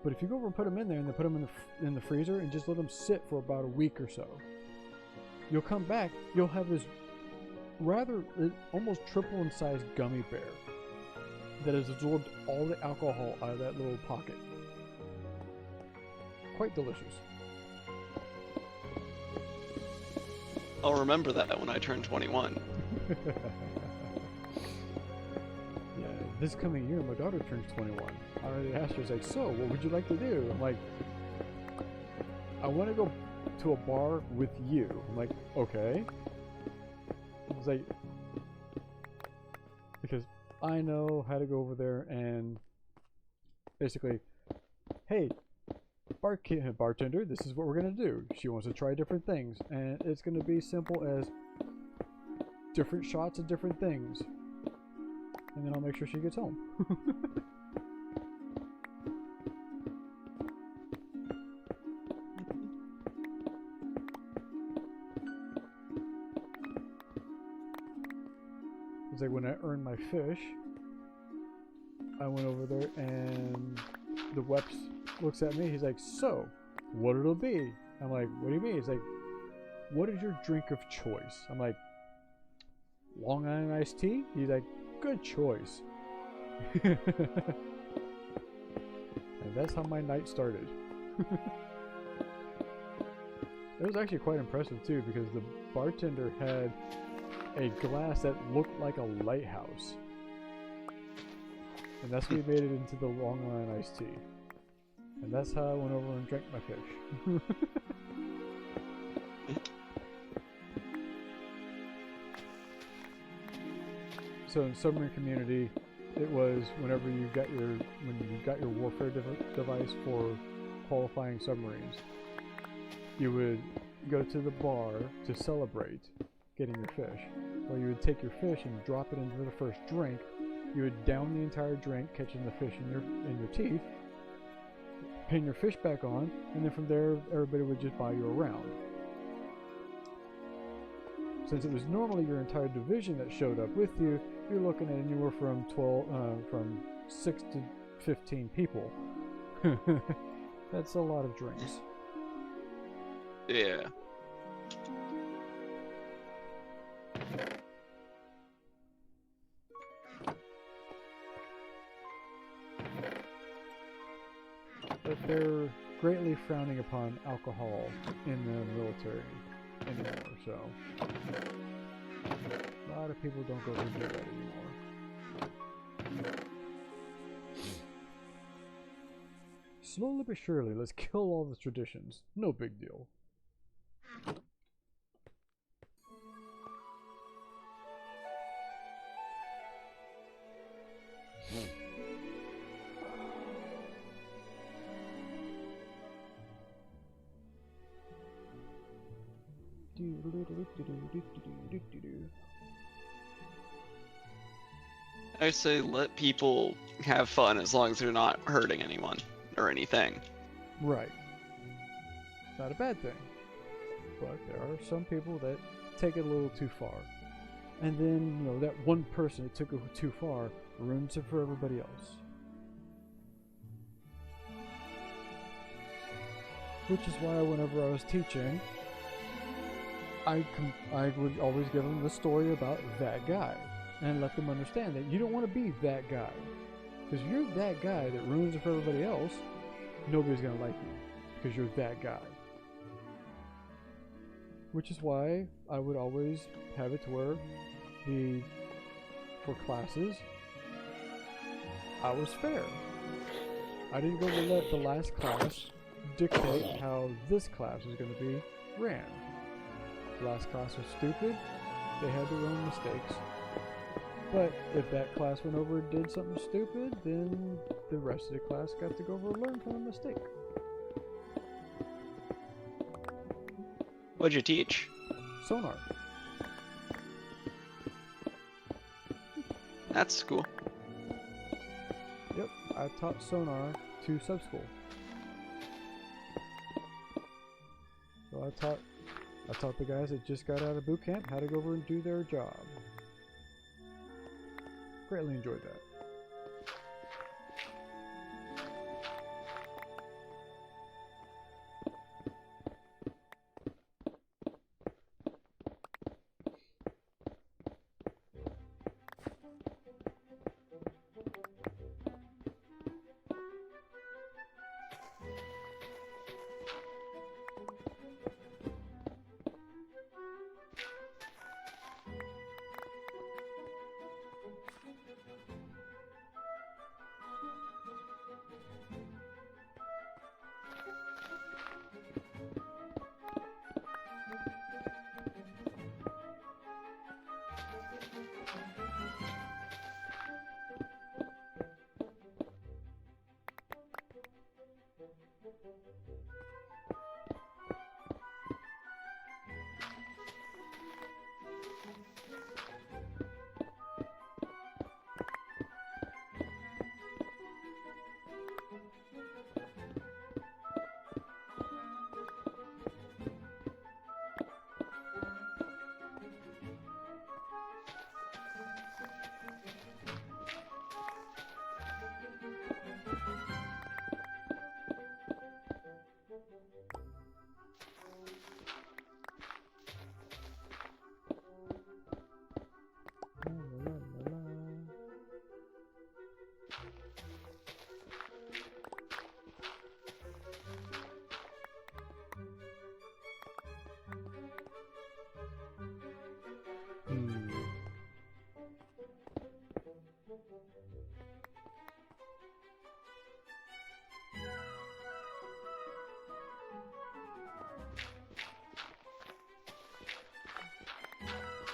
But if you go over and put them in there and then put them in the freezer and just let them sit for about a week or so, you'll come back, you'll have this rather almost triple in size gummy bear that has absorbed all the alcohol out of that little pocket. Quite delicious. I'll remember that when I turn 21. Yeah, this coming year my daughter turns 21. I already asked her, like, so what would you like to do? I'm like, I want to go to a bar with you. I'm like, okay. It's like, because I know how to go over there and basically, hey, bartender, this is what we're gonna do. She wants to try different things, and it's gonna be simple as different shots of different things, and then I'll make sure she gets home. It's like when I earned my fish, I went over there and the Weps looks at me, he's like, so, what it'll be? I'm like, what do you mean? He's like, what is your drink of choice? I'm like, Long Island iced tea? He's like, good choice. And that's how my night started. It was actually quite impressive too, because the bartender had a glass that looked like a lighthouse. And that's what made it into the Long Island iced tea. And that's how I went over and drank my fish. So in submarine community, it was whenever you got your warfare device for qualifying submarines, you would go to the bar to celebrate getting your fish. Well, you would take your fish and drop it into the first drink. You would down the entire drink, catching the fish in your teeth, pin your fish back on, and then from there, everybody would just buy you a round. Since it was normally your entire division that showed up with you, you're looking at anywhere from 6 to 15 people. That's a lot of drinks. Yeah. But they're greatly frowning upon alcohol in the military anymore, so a lot of people don't go and do that anymore. Slowly but surely, let's kill all the traditions. No big deal. I say let people have fun as long as they're not hurting anyone or anything. Right. Not a bad thing. But there are some people that take it a little too far. And then, you know, that one person that took it too far ruins it for everybody else. Which is why whenever I was teaching, I would always give them the story about that guy. And let them understand that you don't want to be that guy. Because if you're that guy that ruins it for everybody else, nobody's going to like you. Because you're that guy. Which is why I would always have it to where for classes, I was fair. I didn't go to let the last class dictate how this class was going to be ran. The last class was stupid. They had their own mistakes. But if that class went over and did something stupid, then the rest of the class got to go over and learn from the mistake. What'd you teach? Sonar. That's cool. Yep, I taught sonar to sub-school. So I taught the guys that just got out of boot camp how to go over and do their job. Greatly enjoyed that.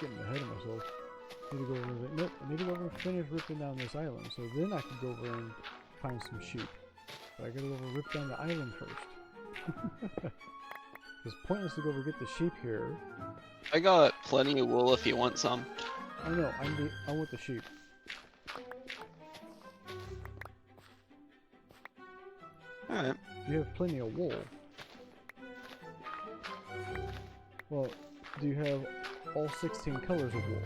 Getting ahead of myself. I need to go over and nope, I need to go over and finish ripping down this island, so then I can go over and find some sheep. But I gotta go over and rip down the island first. It's pointless to go over and get the sheep here. I got plenty of wool if you want some. I know, I want the sheep. Alright. You have plenty of wool. Well, do you have all 16 colors of wool?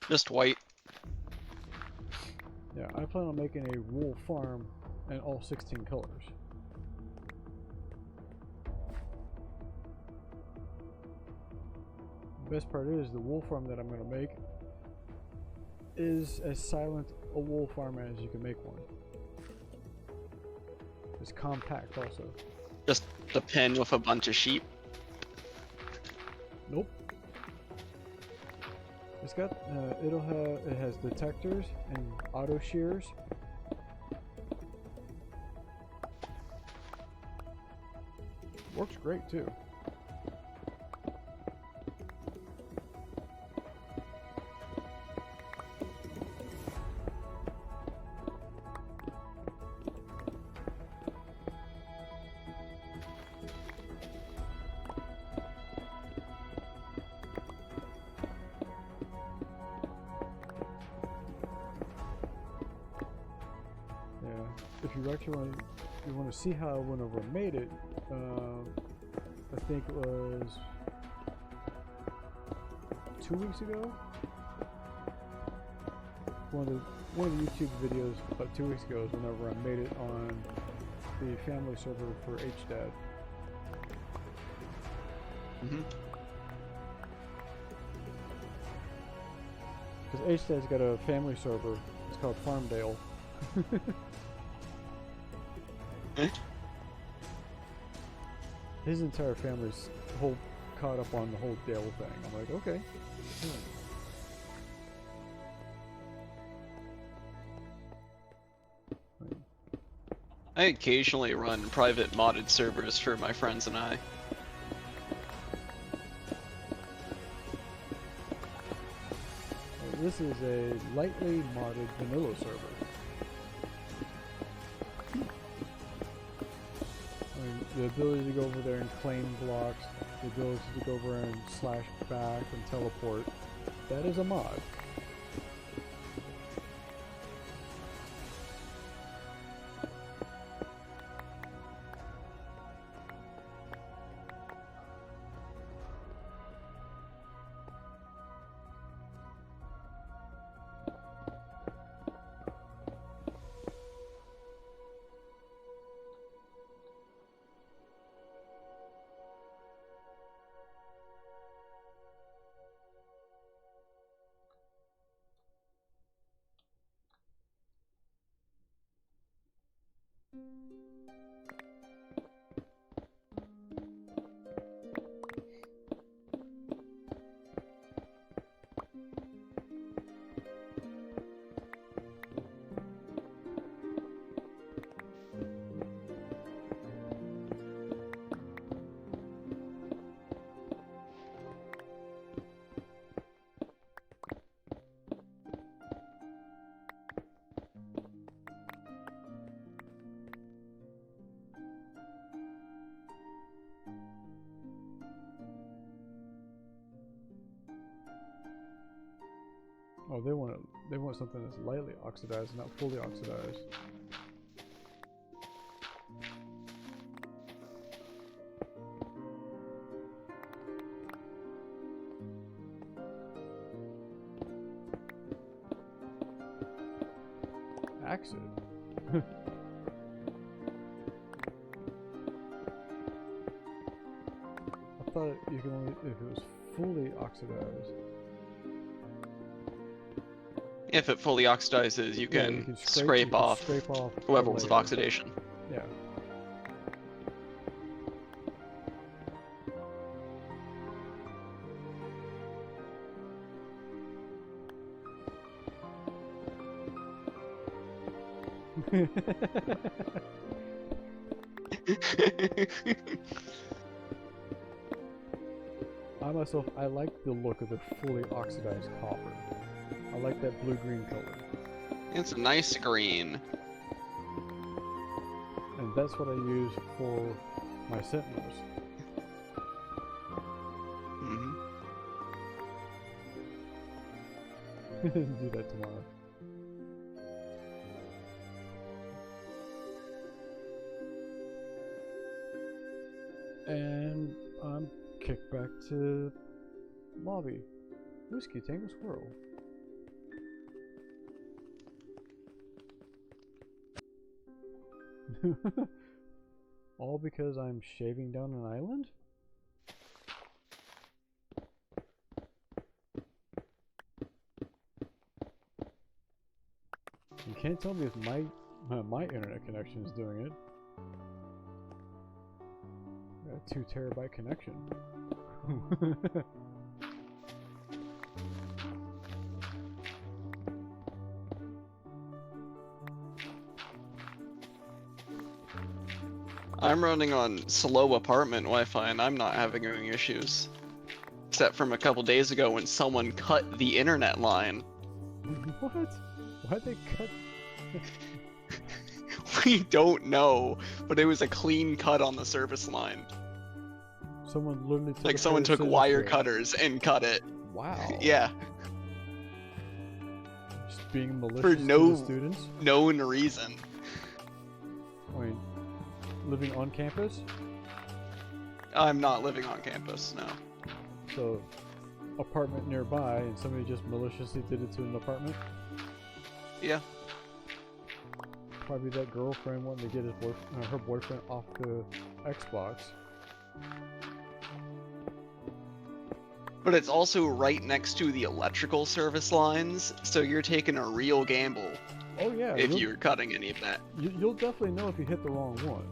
Just white. Yeah, I plan on making a wool farm in all 16 colors. The best part is the wool farm that I'm going to make is as silent a wool farm as you can make one. It's compact also. Just a pen with a bunch of sheep. Nope. It's got it has detectors and auto shears. Works great too. If you actually want to see how I went over and made it, I think it was 2 weeks ago. One of the YouTube videos about 2 weeks ago is whenever I made it on the family server for HDAD. Because HDAD's got a family server. It's called Farmdale. His entire family's caught up on the whole Dale thing. I'm like, okay. I occasionally run private modded servers for my friends and I. This is a lightly modded vanilla server. I mean, the ability to go over there and claim blocks, the ability to go over and slash back and teleport, that is a mod. Oh, they want something that's lightly oxidized, not fully oxidized. Acid. I thought you could only if it was fully oxidized. If it fully oxidizes, you Yeah, can, you can scrape off the levels of layer. oxidation. Yeah. I like the look of the fully oxidized copper. I like that blue-green color. It's a nice green. And that's what I use for my sentinels. Hmm. Do that tomorrow. And I'm kicked back to lobby. Whiskey Tango Squirrel. All because I'm shaving down an island? You can't tell me if my internet connection is doing it. Got a 2 terabyte connection. I'm running on slow apartment Wi-Fi and I'm not having any issues. Except from a couple days ago when someone cut the internet line. What? Why'd they cut? We don't know, but it was a clean cut on the service line. Someone literally took Like someone took wire cutters and cut it. Wow. Yeah, Just being malicious for to no the students. known reason. I mean, living on campus, I'm not living on campus, no. so apartment nearby, and somebody just maliciously did it to an apartment. Yeah. Probably that girlfriend wanting to get his her boyfriend off the Xbox. But it's also right next to the electrical service lines, so you're taking a real gamble Oh yeah, if you're cutting any of that. you'll definitely know if you hit the wrong one.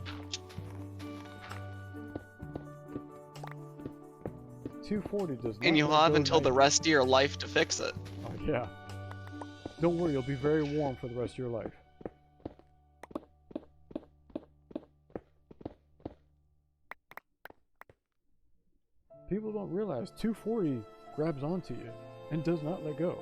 240 does not. And you'll let have go until the 90. rest of your life to fix it. Oh yeah. Don't worry, you'll be very warm for the rest of your life. People don't realize 240 grabs onto you and does not let go.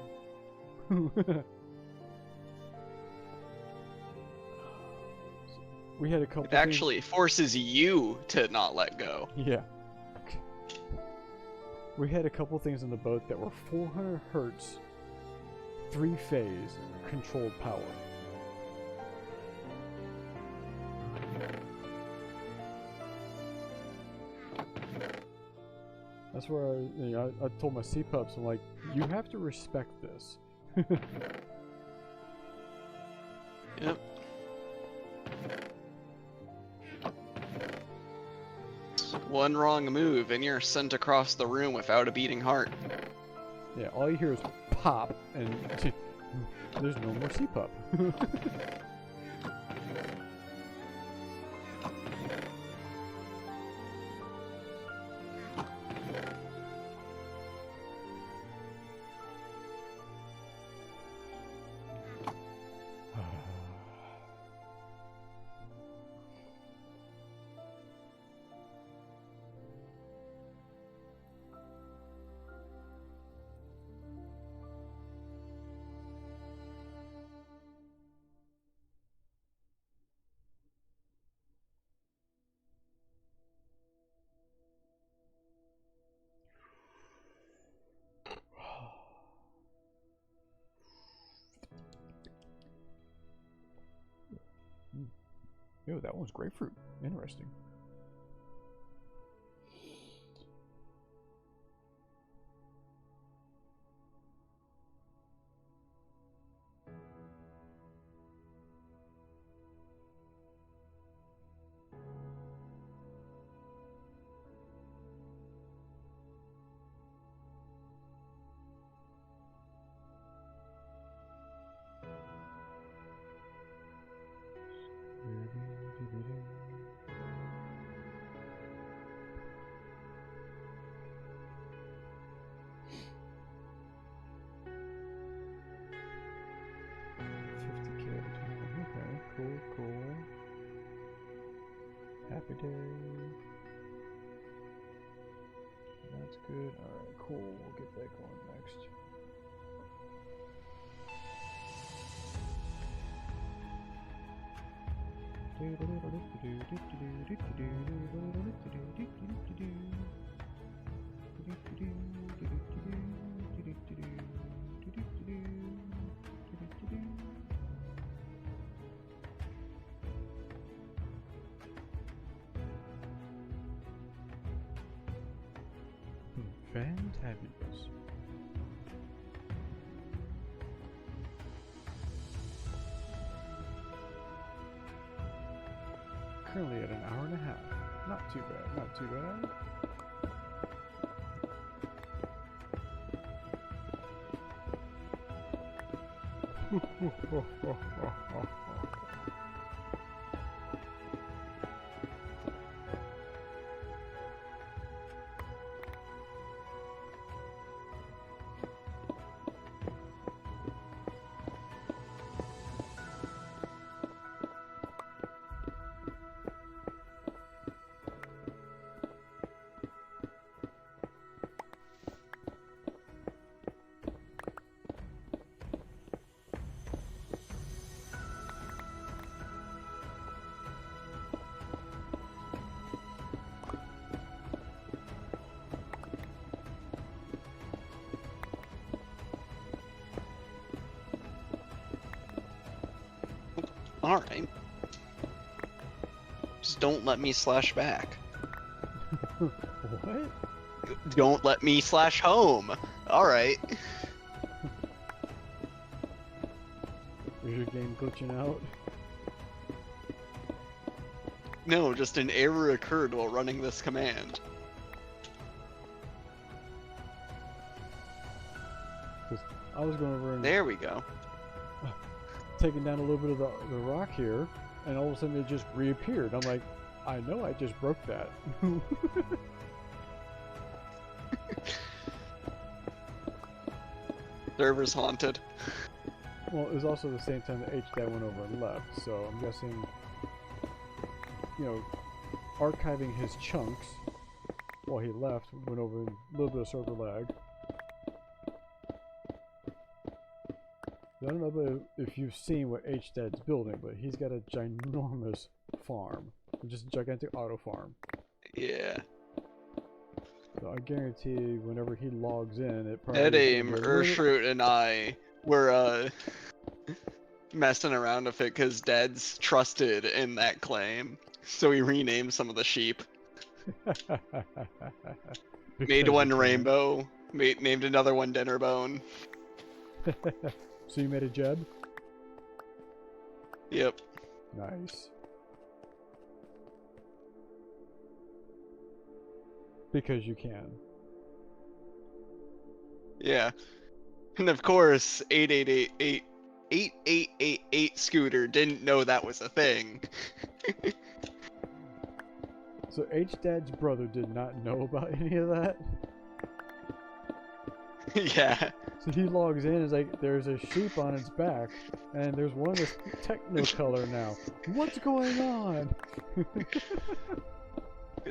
We had a couple It actually forces you to not let go. Yeah. We had a couple things in the boat that were 400 hertz, 3-phase, controlled power. That's where I told my sea pups, I'm like, you have to respect this. Yep. One wrong move and you're sent across the room without a beating heart. Yeah, all you hear is pop, and there's no more sea pup. Ew, that one's grapefruit. Interesting. Cool. Happy day. That's good. Alright, cool. We'll get that going next. Fantabulous. Currently at an hour and a half. Not too bad, not too bad. Alright. Just don't let me slash back. What? Don't let me slash home. Alright. Is your game glitching out? No, just an error occurred while running this command. 'Cause I was going over and There we go. taking down a little bit of the rock here, and all of a sudden it just reappeared. I'm like, I know I just broke that. Server's haunted. Well, it was also the same time that HDAD went over and left, so I'm guessing, you know, archiving his chunks while he left, went over a little bit of server lag. I don't know if you've seen what H-Dad's building, but he's got a ginormous farm. Just a gigantic auto farm. Yeah. So I guarantee whenever he logs in, it probably... Edaim, Urshrut, and I were messing around with it because Dad's trusted in that claim. So we renamed some of the sheep. Made one Rainbow, named another one Dinnerbone. So you made a Jeb? Yep. Nice. Because you can. Yeah. And of course, 8888 Scooter didn't know that was a thing. So H-Dad's brother did not know about any of that? Yeah. So he logs in and is like, there's a sheep on its back, and there's one that's technicolor now. What's going on?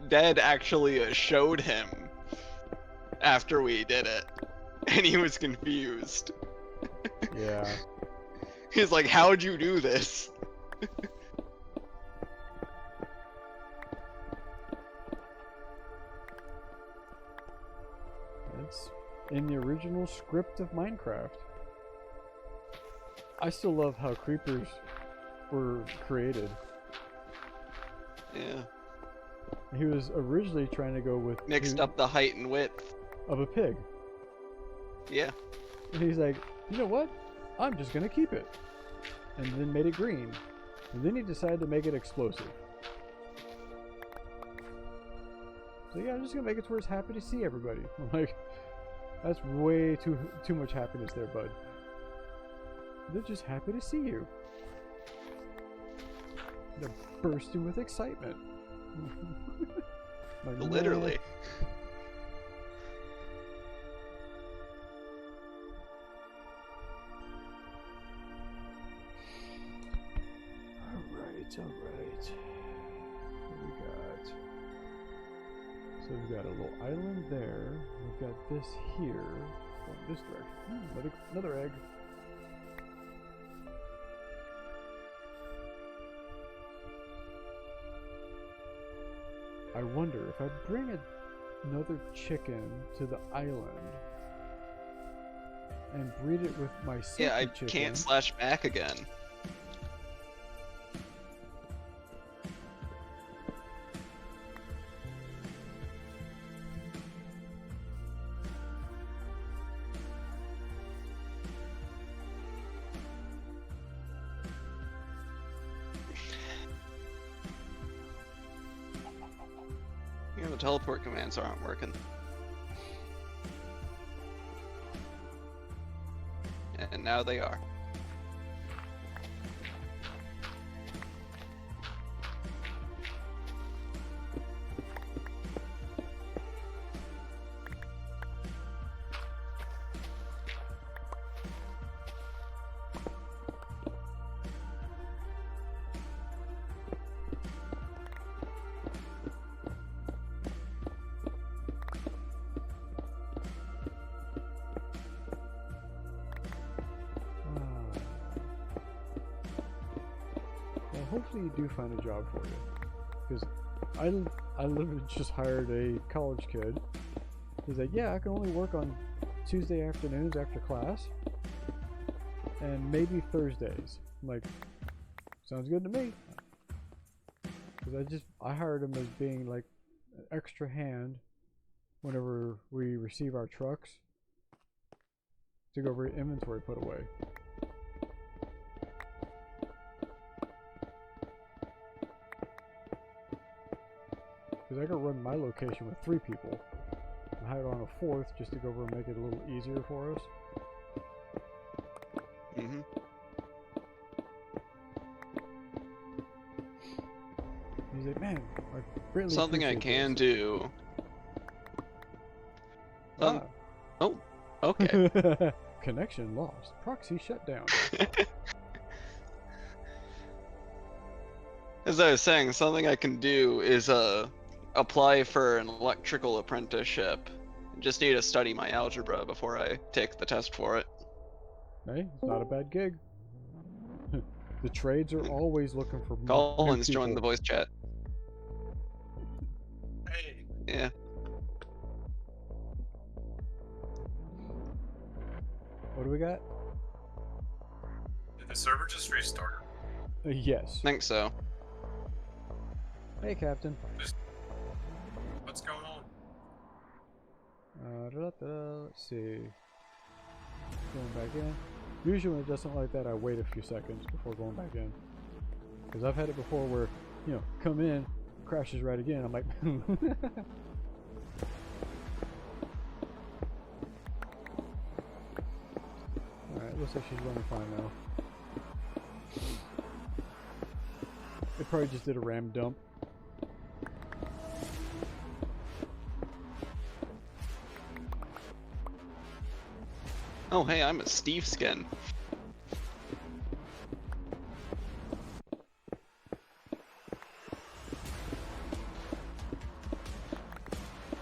Dad actually showed him after we did it, and he was confused. Yeah. He's like, how'd you do this? It's in the original script of Minecraft. I still love how creepers were created. Yeah. He was originally trying to go with Mixed up the height and width. of a pig. Yeah. And he's like, you know what? I'm just gonna keep it. And then made it green. And then he decided to make it explosive. So yeah, I'm just gonna make it to where it's happy to see everybody. I'm like, that's way too much happiness there, bud. They're just happy to see you. They're bursting with excitement. Like, Literally. Alright. What we got? So we've got a little island there. We've got this here. Going this direction. Another egg. I wonder if I bring another chicken to the island and breed it with my second Yeah, I chicken. can't slash back again. You know, the teleport commands aren't working. And now they are. Well, hopefully you do find a job for you, because I literally just hired a college kid. He's like, yeah, I can only work on Tuesday afternoons after class, and maybe Thursdays. I'm like, sounds good to me. Because I hired him as being like an extra hand whenever we receive our trucks to go over inventory put away. Because I could run my location with 3 people. I hired on a 4th just to go over and make it a little easier for us. Mm-hmm. He's like, man, I greatly Something I appreciate can this." do. Ah. Oh, okay. Connection lost. Proxy shut down. As I was saying, something I can do is apply for an electrical apprenticeship. Just need to study my algebra before I take the test for it. Hey, it's not a bad gig. The trades are always looking for new Collins people. joined the voice chat. Hey, Yeah. What do we got? did the server just restart? Yes. Think so. Hey, Captain. What's going on? Let's see. Going back in. Usually when it does something like that, I wait a few seconds before going back in. Because I've had it before where, you know, come in, crashes right again. I'm like, alright, looks like she's running fine now. It probably just did a ram dump. Oh, hey, I'm a Steve skin.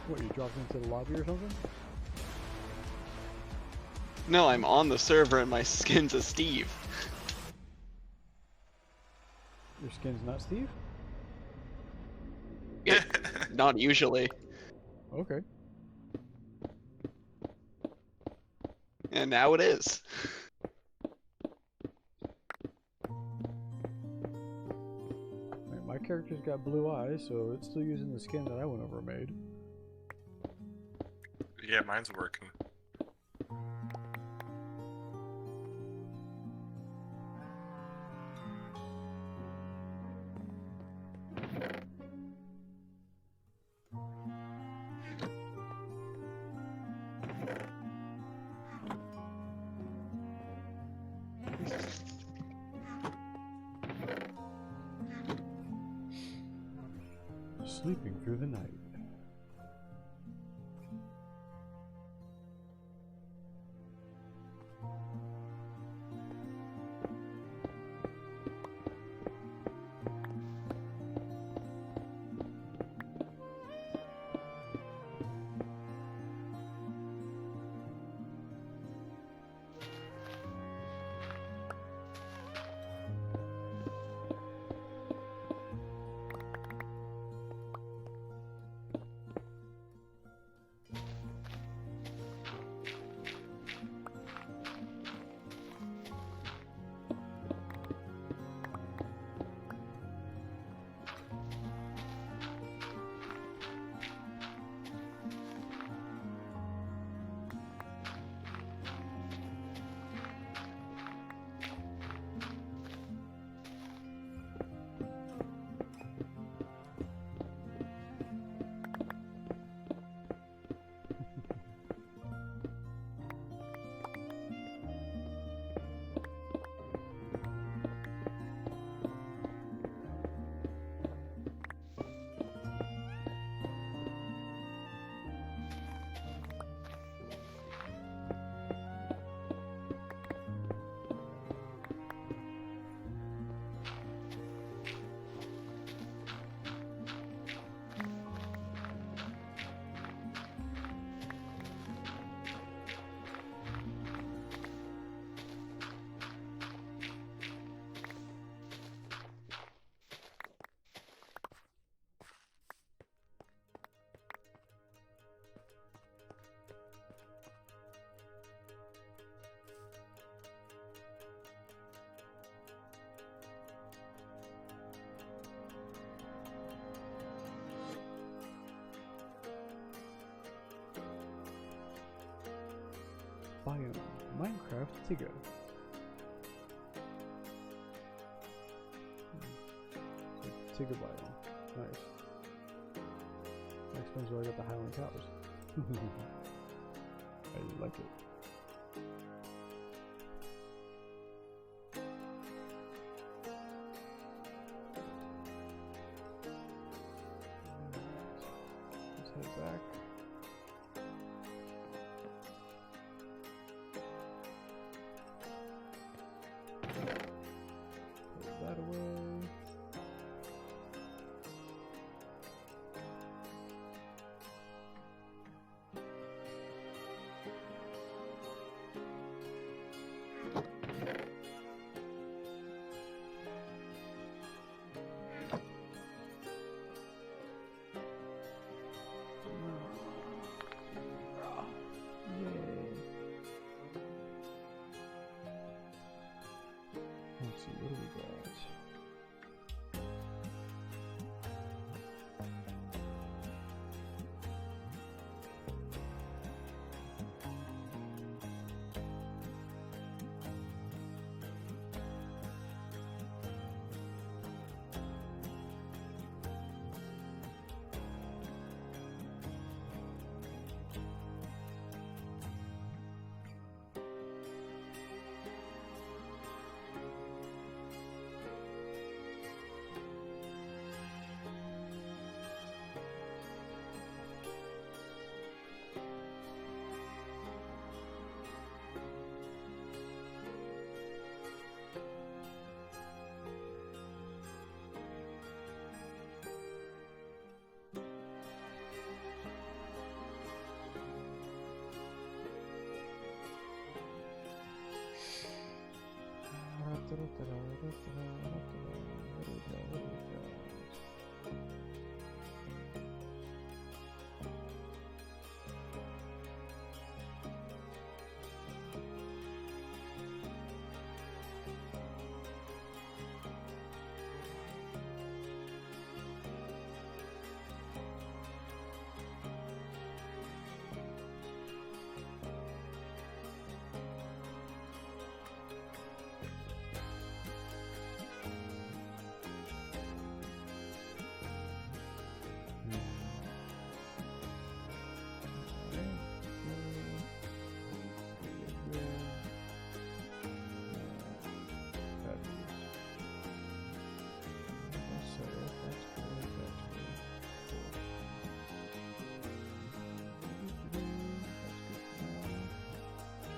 What, you dropped into the lobby or something? No, I'm on the server and my skin's a Steve. Your skin's not Steve? Not usually. Okay. And now it is. Right, my character's got blue eyes, so it's still using the skin that I went over and made. Yeah, mine's working. Sleeping through the night. Biome, Minecraft Tiga. Tiga biome. Nice. That explains where I got the Highland cows. I like it. Let's head back. Put that away.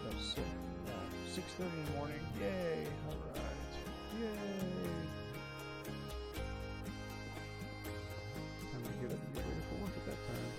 That's 6:30 in the morning. Yay! Alright. Yay! Time to get up and get ready for work at that time.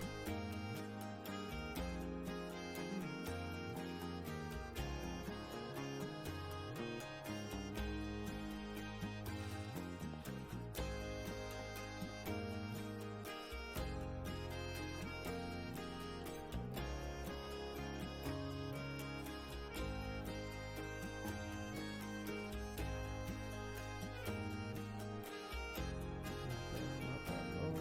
Not that low.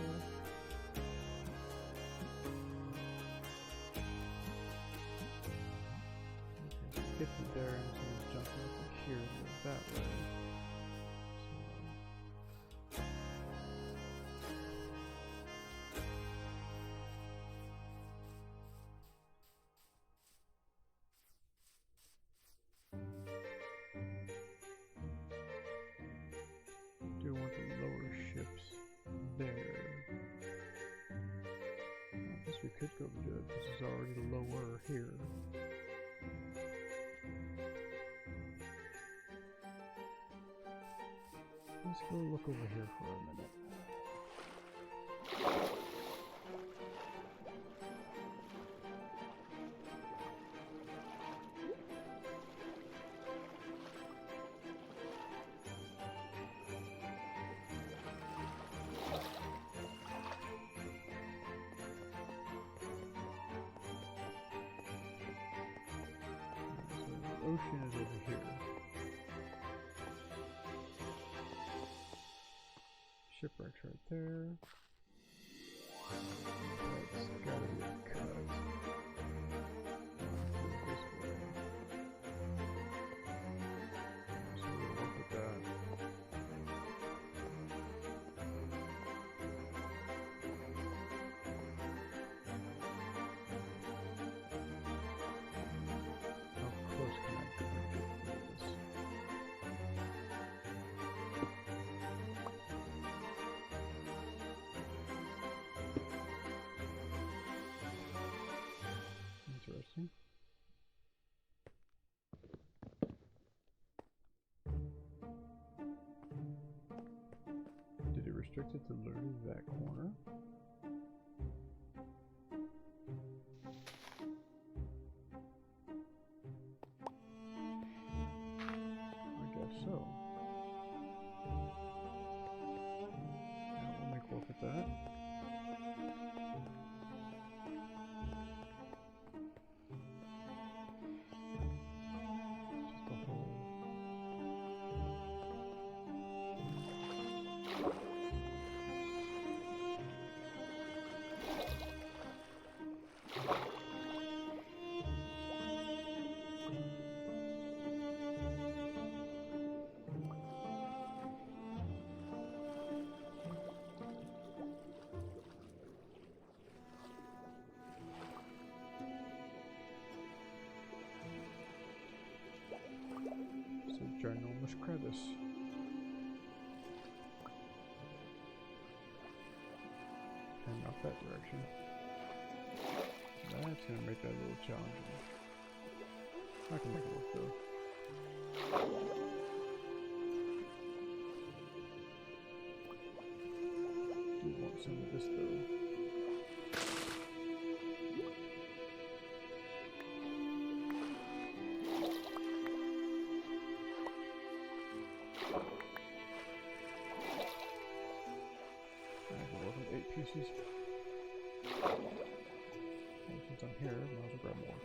50 there, and so we'll jump over here and go that way. Do want the lower ships there. I guess we could go do it. This is already lower here. Let's go look over here for a minute. So the ocean is over here. Shipwreck's right there. That's gotta be a cut. This way. So we'll look at that. How close can I get to this? Interesting. Did it restrict it to literally that corner? I guess so. Yeah, we'll make work with that. Just a whole. It's a ginormous crevice. And not that direction. That's gonna make that a little challenging. I can make it work though. Do want some of this though. pieces. Well, since I'm here, might as well grab more.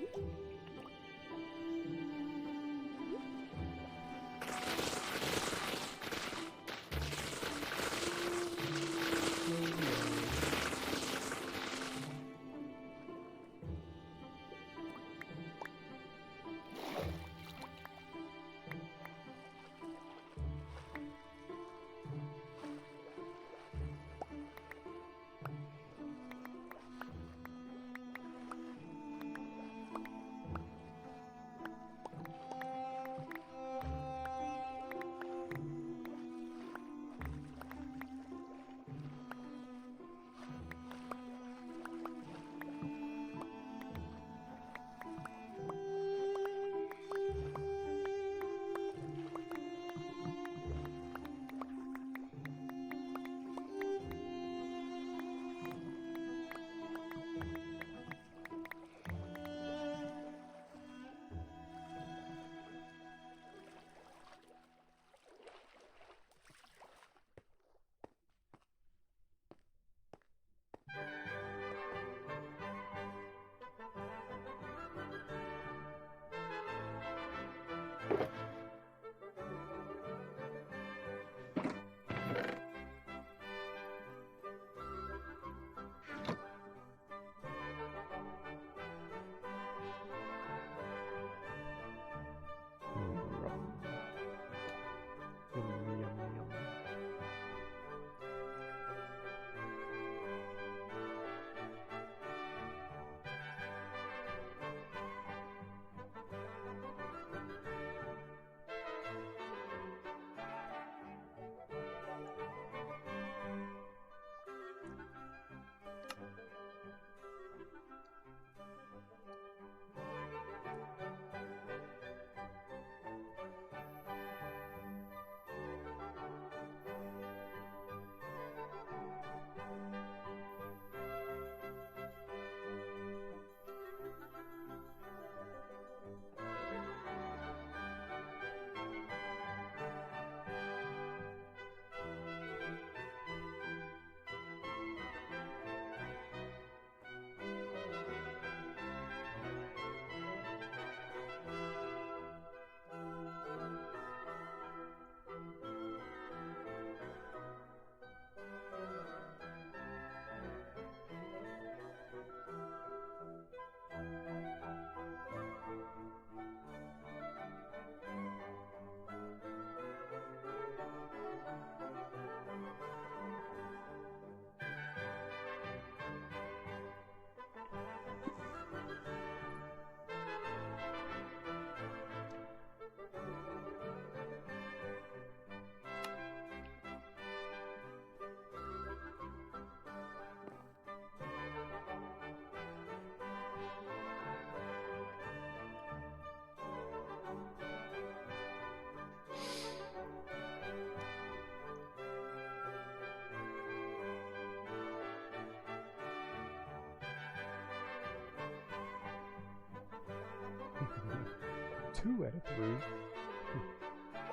Two out of three.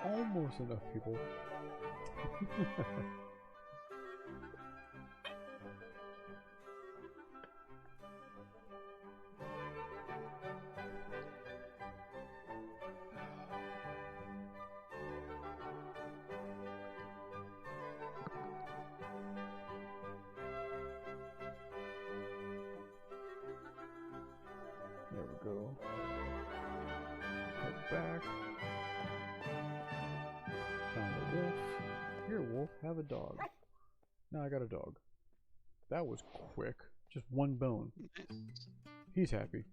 Almost enough people. There we go. Head back. Found a wolf. Here, wolf, have a dog. Now I got a dog. That was quick. Just one bone. He's happy.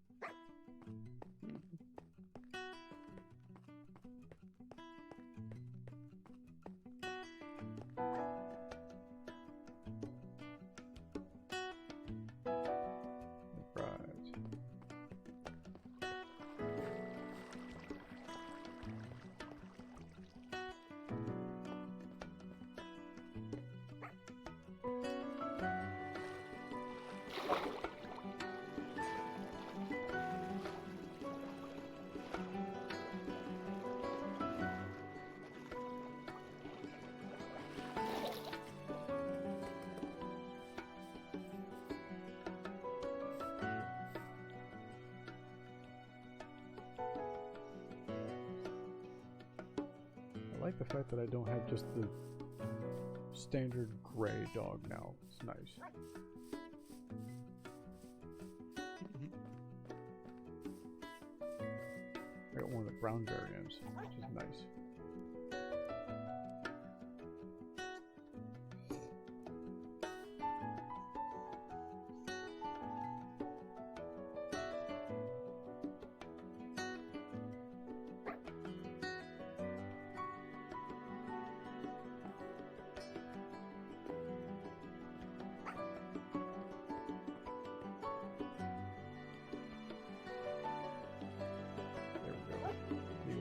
like the fact that I don't have just the standard gray dog now. It's nice. I got one of the brown variants, which is nice.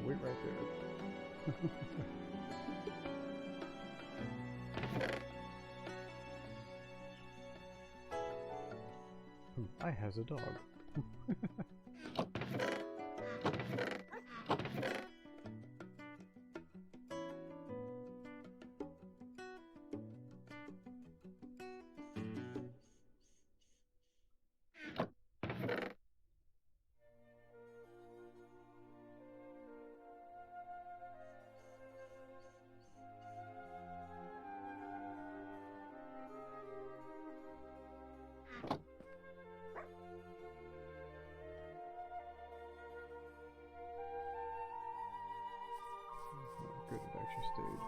Wait right there. Who I has a dog. Good, it actually stayed.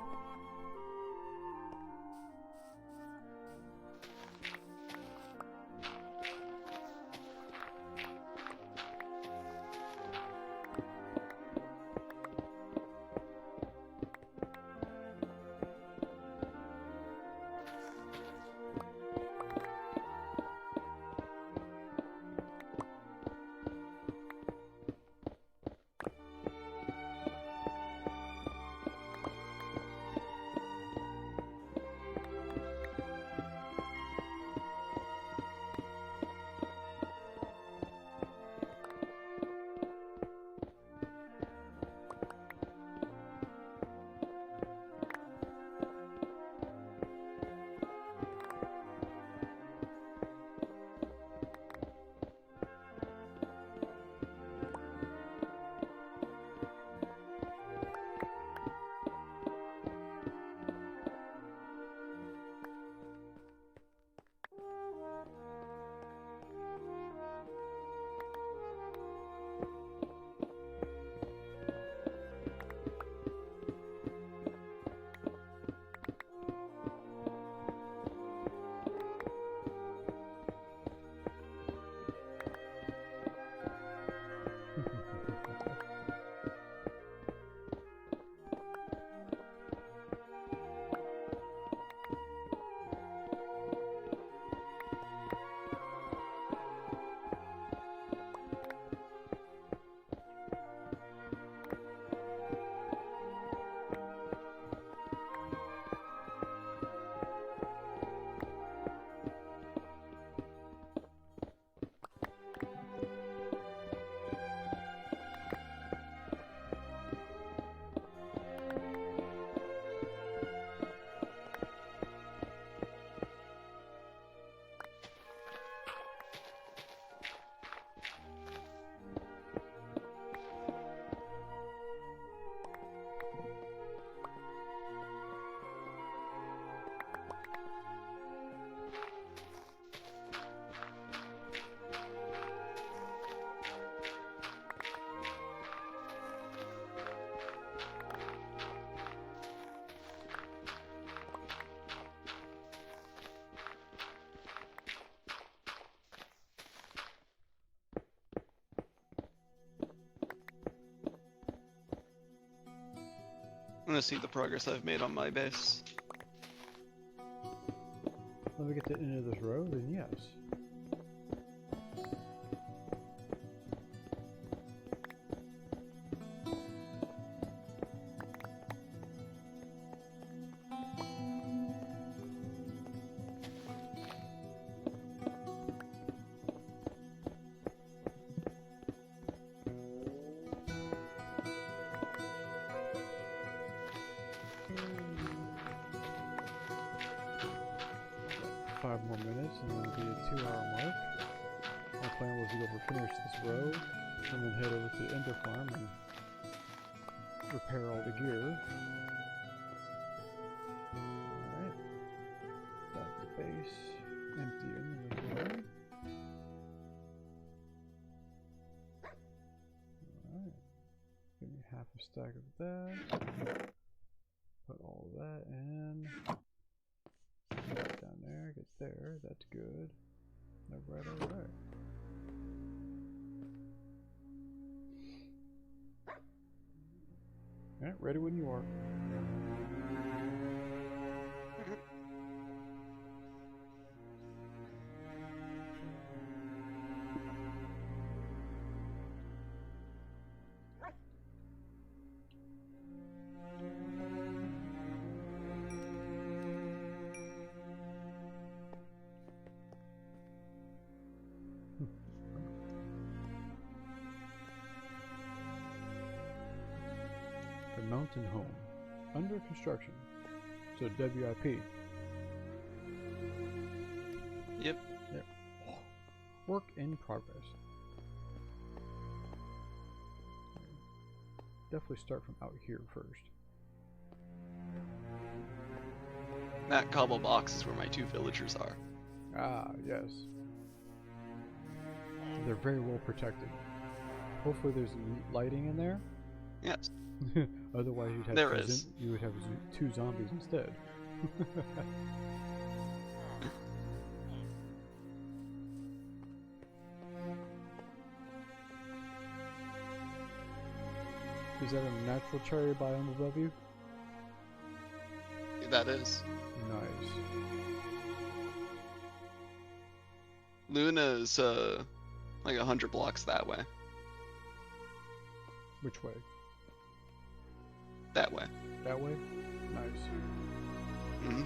I'm gonna see the progress I've made on my base. Let me get to the end of this row, then yes. Five more minutes and it'll be a 2-hour mark. My plan was to go finish this row and then head over to the Ender Farm and repair all the gear. half a stack of that. Put all that in. Down there, get there. That's good. Alright, alright. Alright, ready when you are. The mountain home. Under construction. So WIP. Yep. Yep. Work in progress. Definitely start from out here first. That cobble box is where my 2 villagers are. Ah, yes. They're very well protected. Hopefully there's lighting in there. Yes. Otherwise you'd have There is. you would have 2 zombies instead. Is that a natural cherry biome above you? That is. Nice. Luna's like 100 blocks that way. Which way? That way. That way? Nice. Hmm.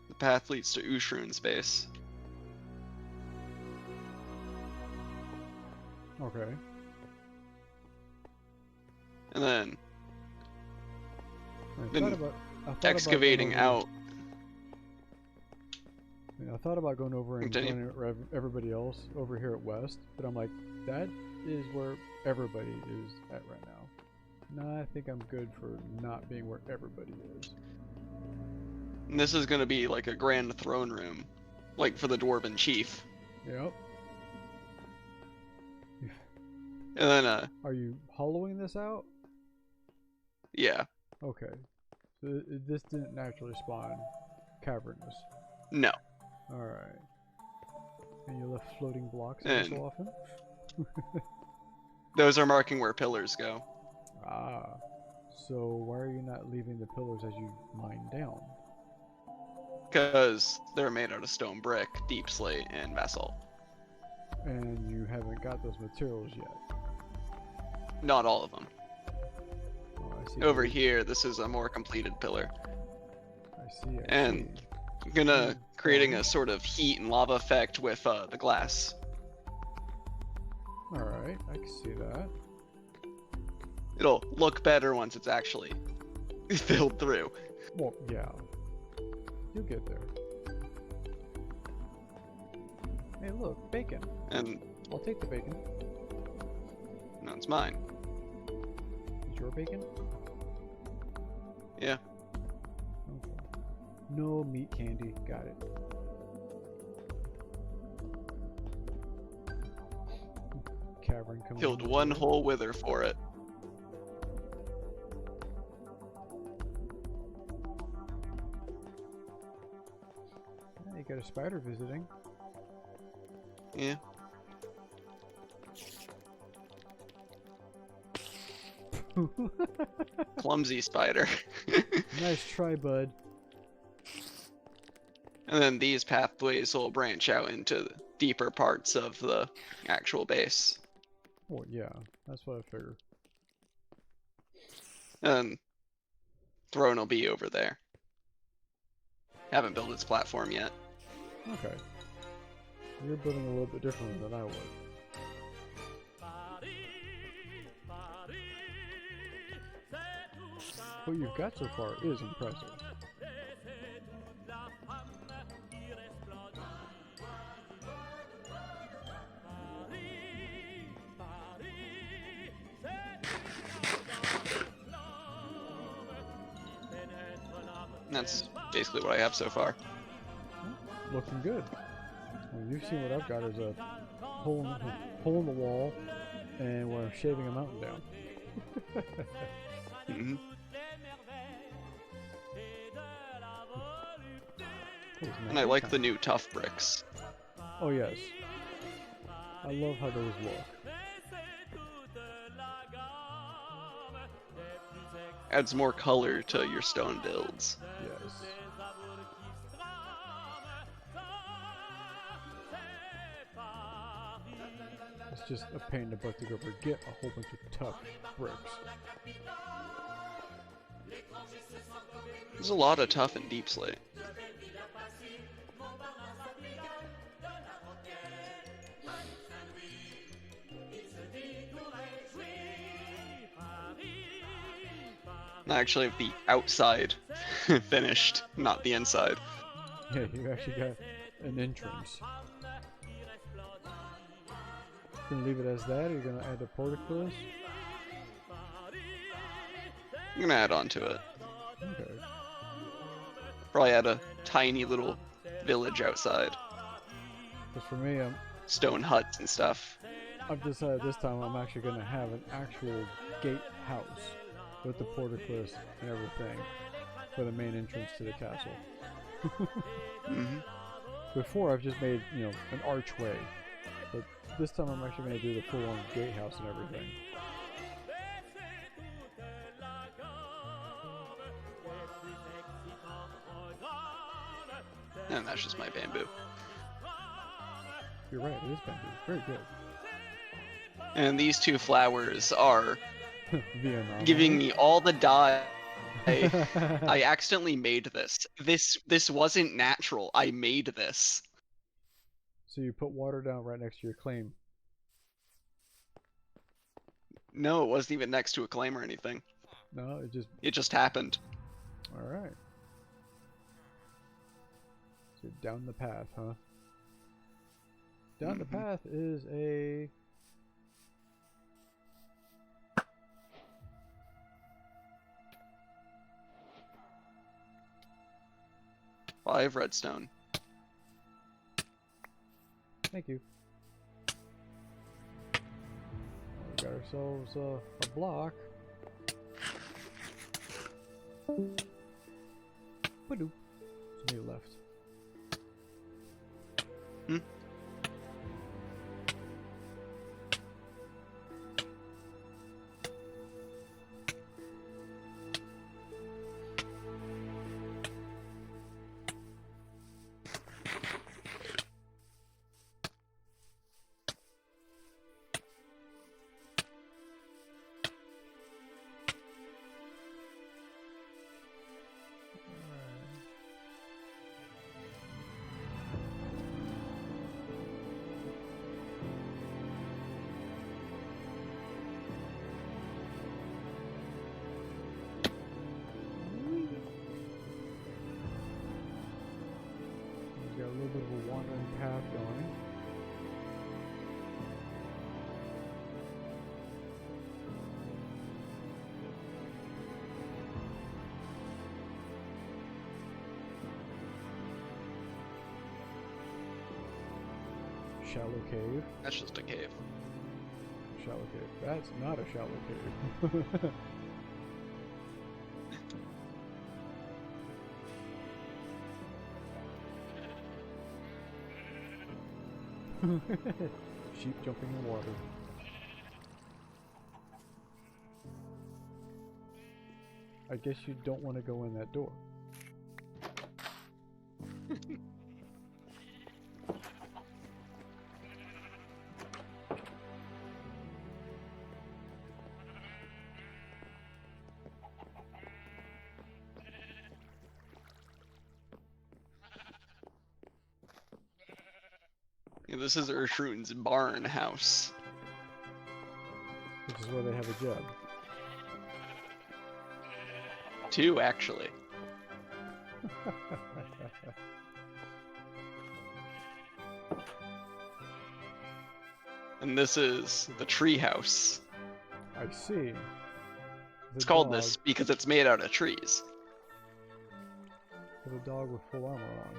The path leads to Ushrun's base. Okay. And then I Been thought about excavating going over- out. I thought about going over and Continue. joining everybody else over here at West, but I'm like, that is where everybody is at right now. No, I think I'm good for not being where everybody is. And this is gonna be like a grand throne room, like for the Dwarven chief. Yep. And then Are you hollowing this out? yeah, Okay. So this didn't naturally spawn cavernous. no. Alright. And you left floating blocks every so And- often? Those are marking where pillars go. Ah. So why are you not leaving the pillars as you mine down? Because they're made out of stone brick, deep slate, and basalt. And you haven't got those materials yet. Not all of them. Oh, I see. Over here, this is a more completed pillar. I see. I And- see. Gonna creating a sort of heat and lava effect with the glass. Alright, I can see that. It'll look better once it's actually filled through. Well, yeah. You'll get there. Hey, look, bacon. And I'll take the bacon. that's mine. Is your bacon? Yeah. Okay. No meat candy. Got it. Cavern coming. Killed in. one whole wither for it. Yeah, you got a spider visiting. Yeah. Clumsy spider. Nice try, bud. And then these pathways will branch out into the deeper parts of the actual base. Well, yeah, that's what I figured. And throne will be over there. Haven't built its platform yet. Okay. You're building a little bit differently than I would. What you've got so far is impressive. And that's basically what I have so far. looking good. Well, you've seen what I've got is a hole in the wall, and where I'm shaving a mountain down. Mhm. And I like the new tough bricks. Oh yes. I love how those look. Adds more color to your stone builds. Yes. It's just a pain in the butt to go over get a whole bunch of tough bricks. There's a lot of tough in Deep Slate. I actually have the outside finished, not the inside. Yeah, you actually got an entrance. Gonna leave it as that, or you're gonna add a portcullis? I'm gonna add on to it. Okay. Probably add a tiny little village outside. Because for me, Stone huts and stuff. I've decided this time I'm actually gonna have an actual gate house with the portcullis and everything for the main entrance to the castle. Hmm. Before I've just made, you know, an archway, but this time I'm actually gonna do the full-on gatehouse and everything. And that's just my bamboo. You're right, it is bamboo. Very good. And these two flowers are Vietnam. giving me all the dye. I accidentally made this. This wasn't natural. I made this. So you put water down right next to your claim. No, it wasn't even next to a claim or anything. No, It just happened. Alright. So down the path, huh? Down the path is a... Five redstone. Thank you. We got ourselves a block. Ba-doop. Somebody left. Hmm? He's got a little bit of a wandering path going. Shallow cave. That's just a cave. Shallow cave. That's not a shallow cave. Sheep jumping in water. I guess you don't want to go in that door. Yeah, this is Urshruten's barn house. Which is where they have a job. Two, actually. And this is the tree house. I see. It's called this because it's made out of trees. With a dog with full armor on.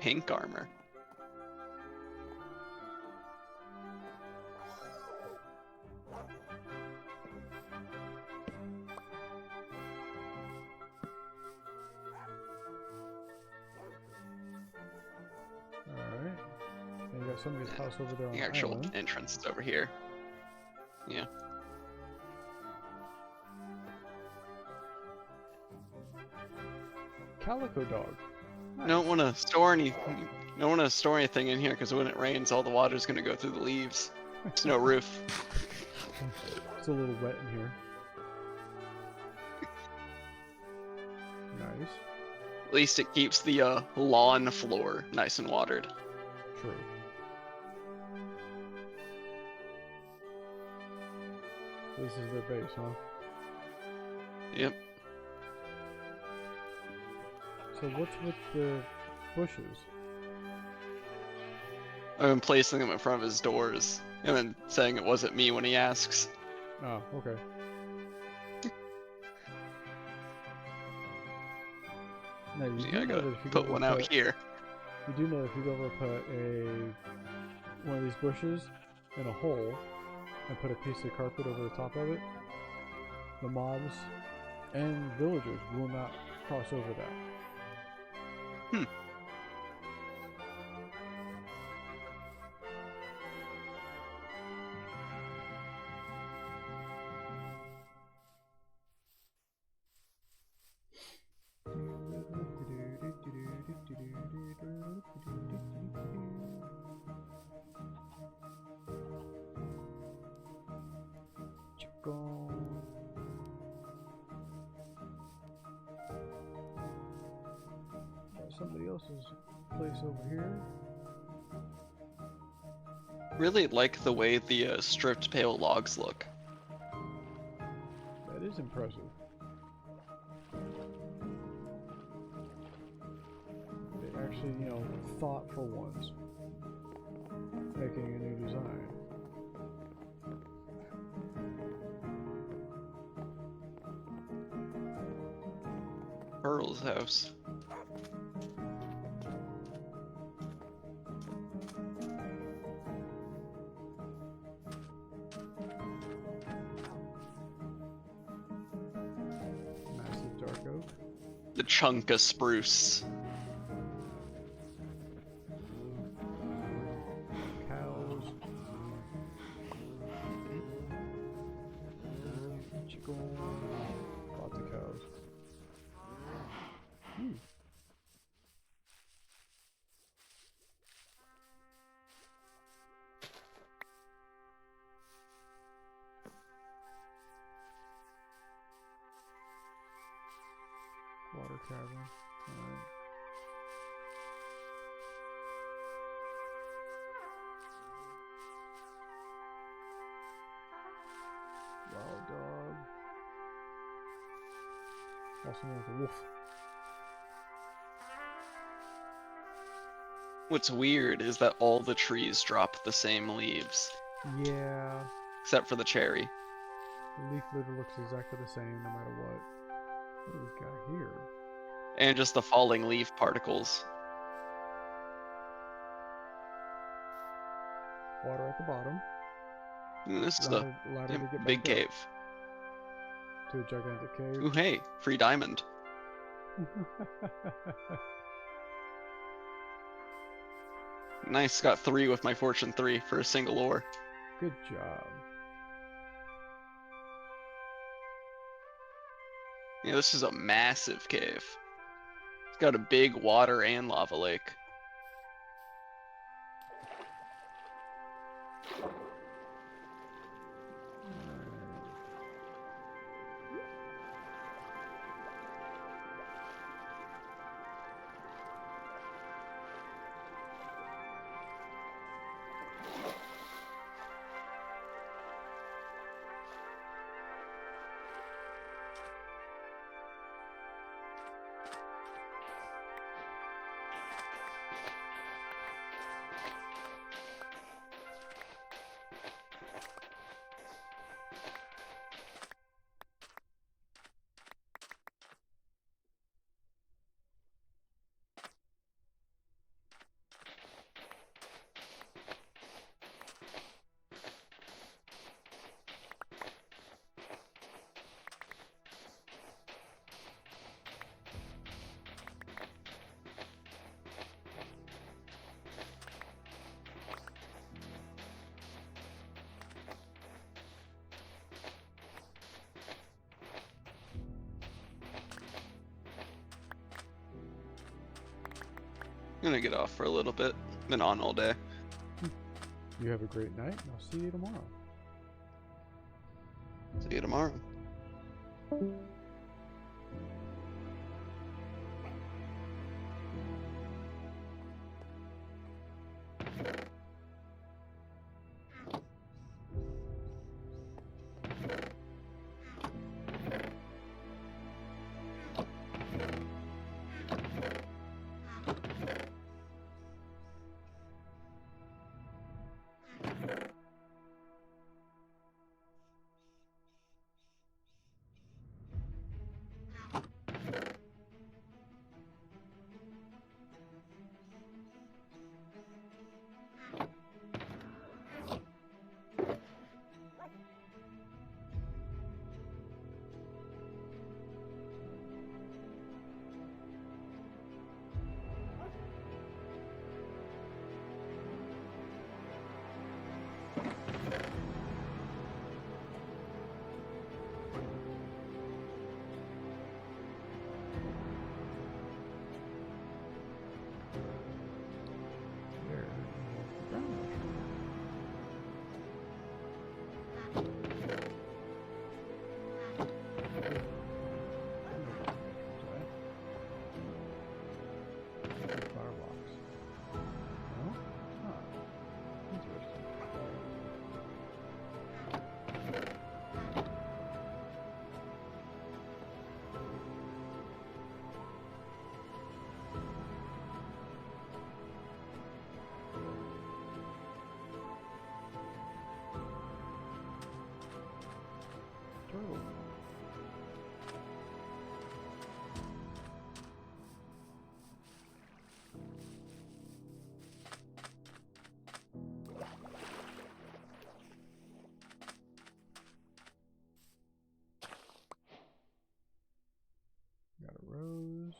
pink armor. Alright. And you got somebody's house over there on The the actual island. entrance is over here. Yeah. Calico dog. I don't want to store anything. Don't want to store anything in here because when it rains, all the water's gonna go through the leaves. There's no roof. It's a little wet in here. Nice. At least it keeps the lawn floor nice and watered. True. This is their base, huh? Yep. So what's with the bushes? I've been placing them in front of his doors and then saying it wasn't me when he asks. Oh, okay. Now, you Yeah, do I know gotta that if you put go one over out here. You do know if you go over put one of these bushes in a hole and put a piece of carpet over the top of it, the mobs and villagers will not cross over that. Hmm. Got somebody else's place over here. Really like the way the stripped pale logs look. That is impressive. They actually, thought for once, making a new design. Pearl's house. Massive dark oak. The chunk of spruce. Cows. Chicken. Lots of cows. Water cavern. Alright. Wild dog. Also known as a wolf. What's weird is that all the trees drop the same leaves, Yeah. except for the cherry. The leaf litter looks exactly the same no matter what. What do we got here? And just the falling leaf particles. Water at the bottom. And this is a Ladder to get big back cave. up to a gigantic cave. Ooh, hey, free diamond. Nice, got 3 with my fortune 3 for a single ore. Good job. Yeah, this is a massive cave. It's got a big water and lava lake. gonna get off for a little bit, then on all day. You have a great night, and I'll see you tomorrow. See you tomorrow. There is the ground mushroom. Firebox. No? Huh. Interesting. Turtle. Got a rose.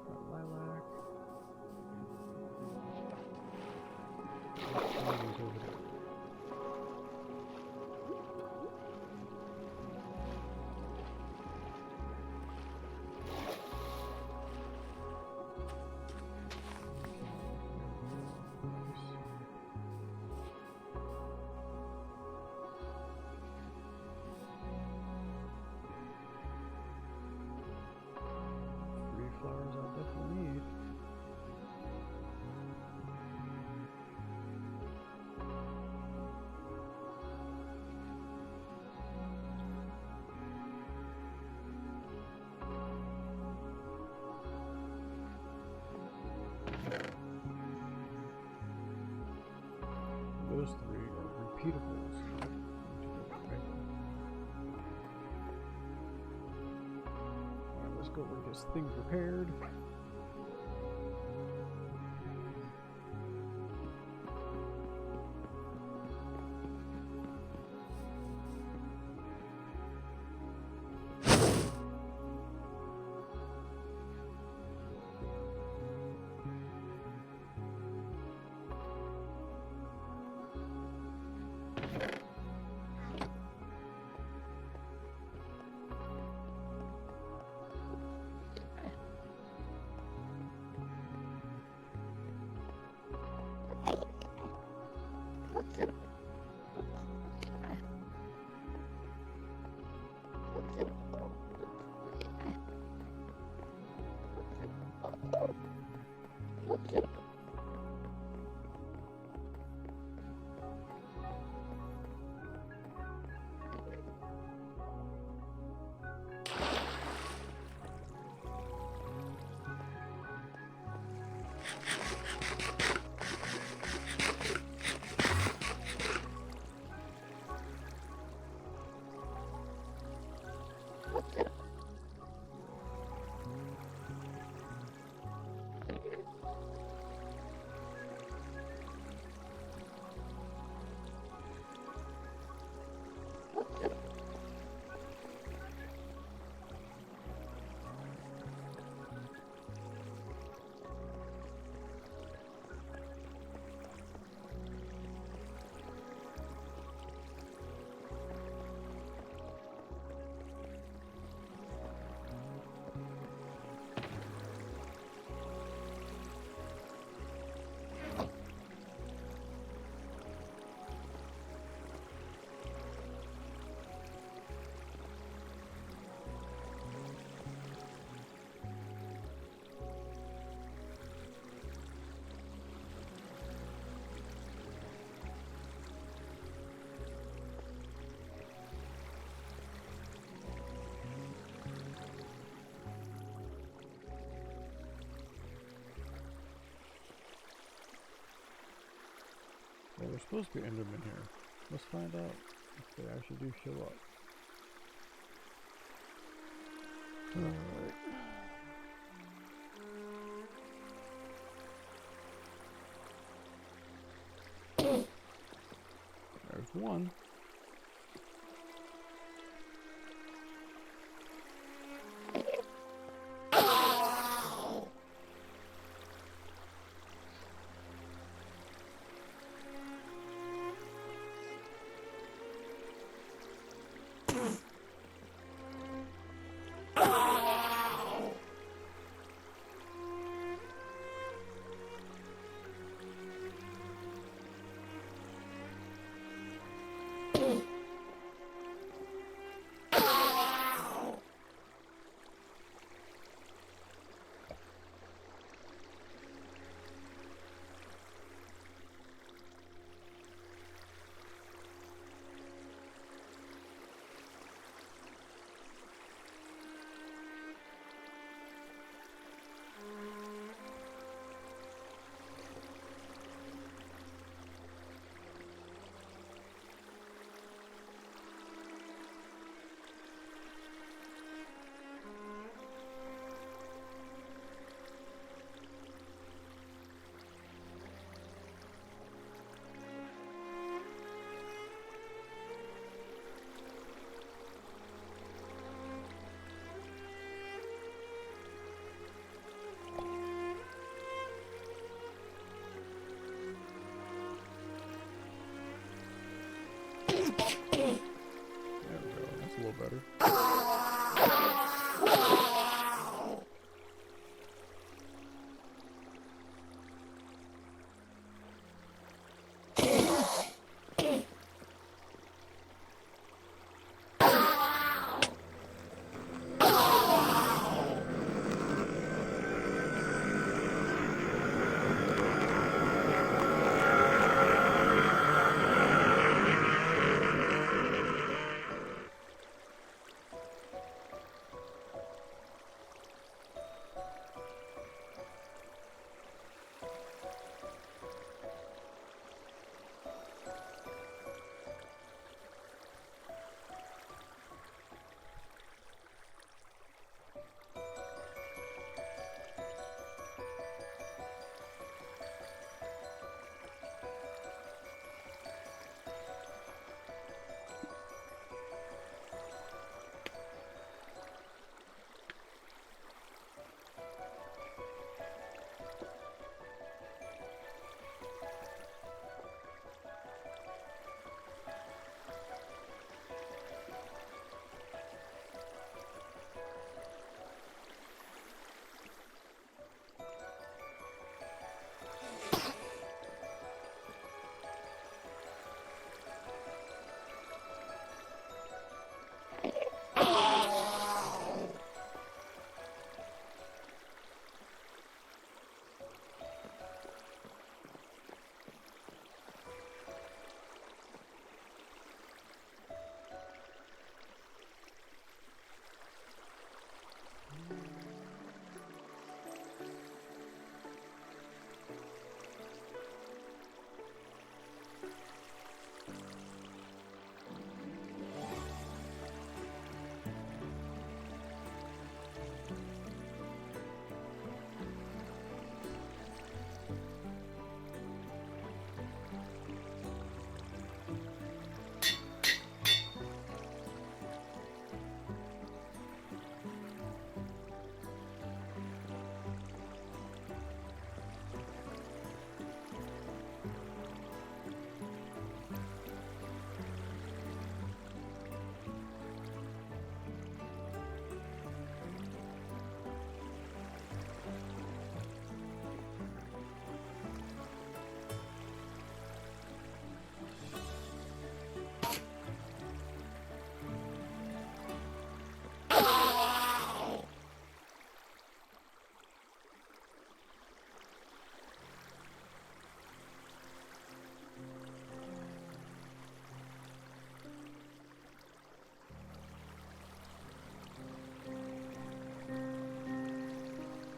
Got lilac. Lilies over there. Three flowers I'll definitely need. Those three are repeatables. Alright, let's go get this thing prepared. supposed to be Endermen here. Let's find out if they actually do show up. Alright. There's one. There we go, that's a little better.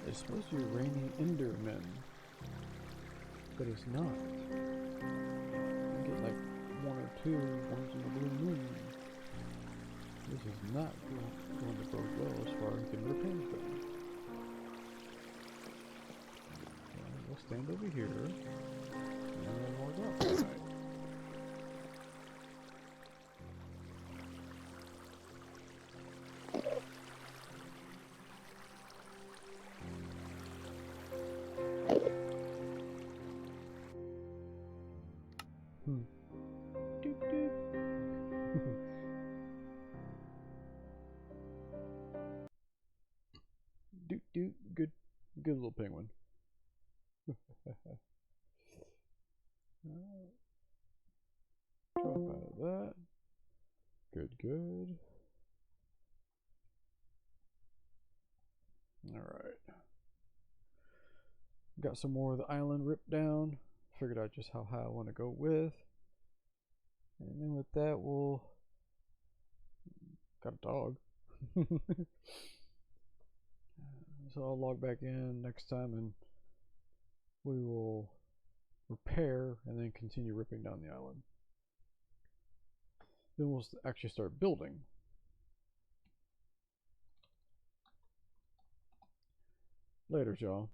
It's supposed to be raining Endermen, but it's not. little penguin. Drop out of that. Good, good. Alright. Got some more of the island ripped down. Figured out just how high I want to go with. And then with that, we'll... Got a dog. So I'll log back in next time and we will repair and then continue ripping down the island. Then we'll actually start building. Later, y'all.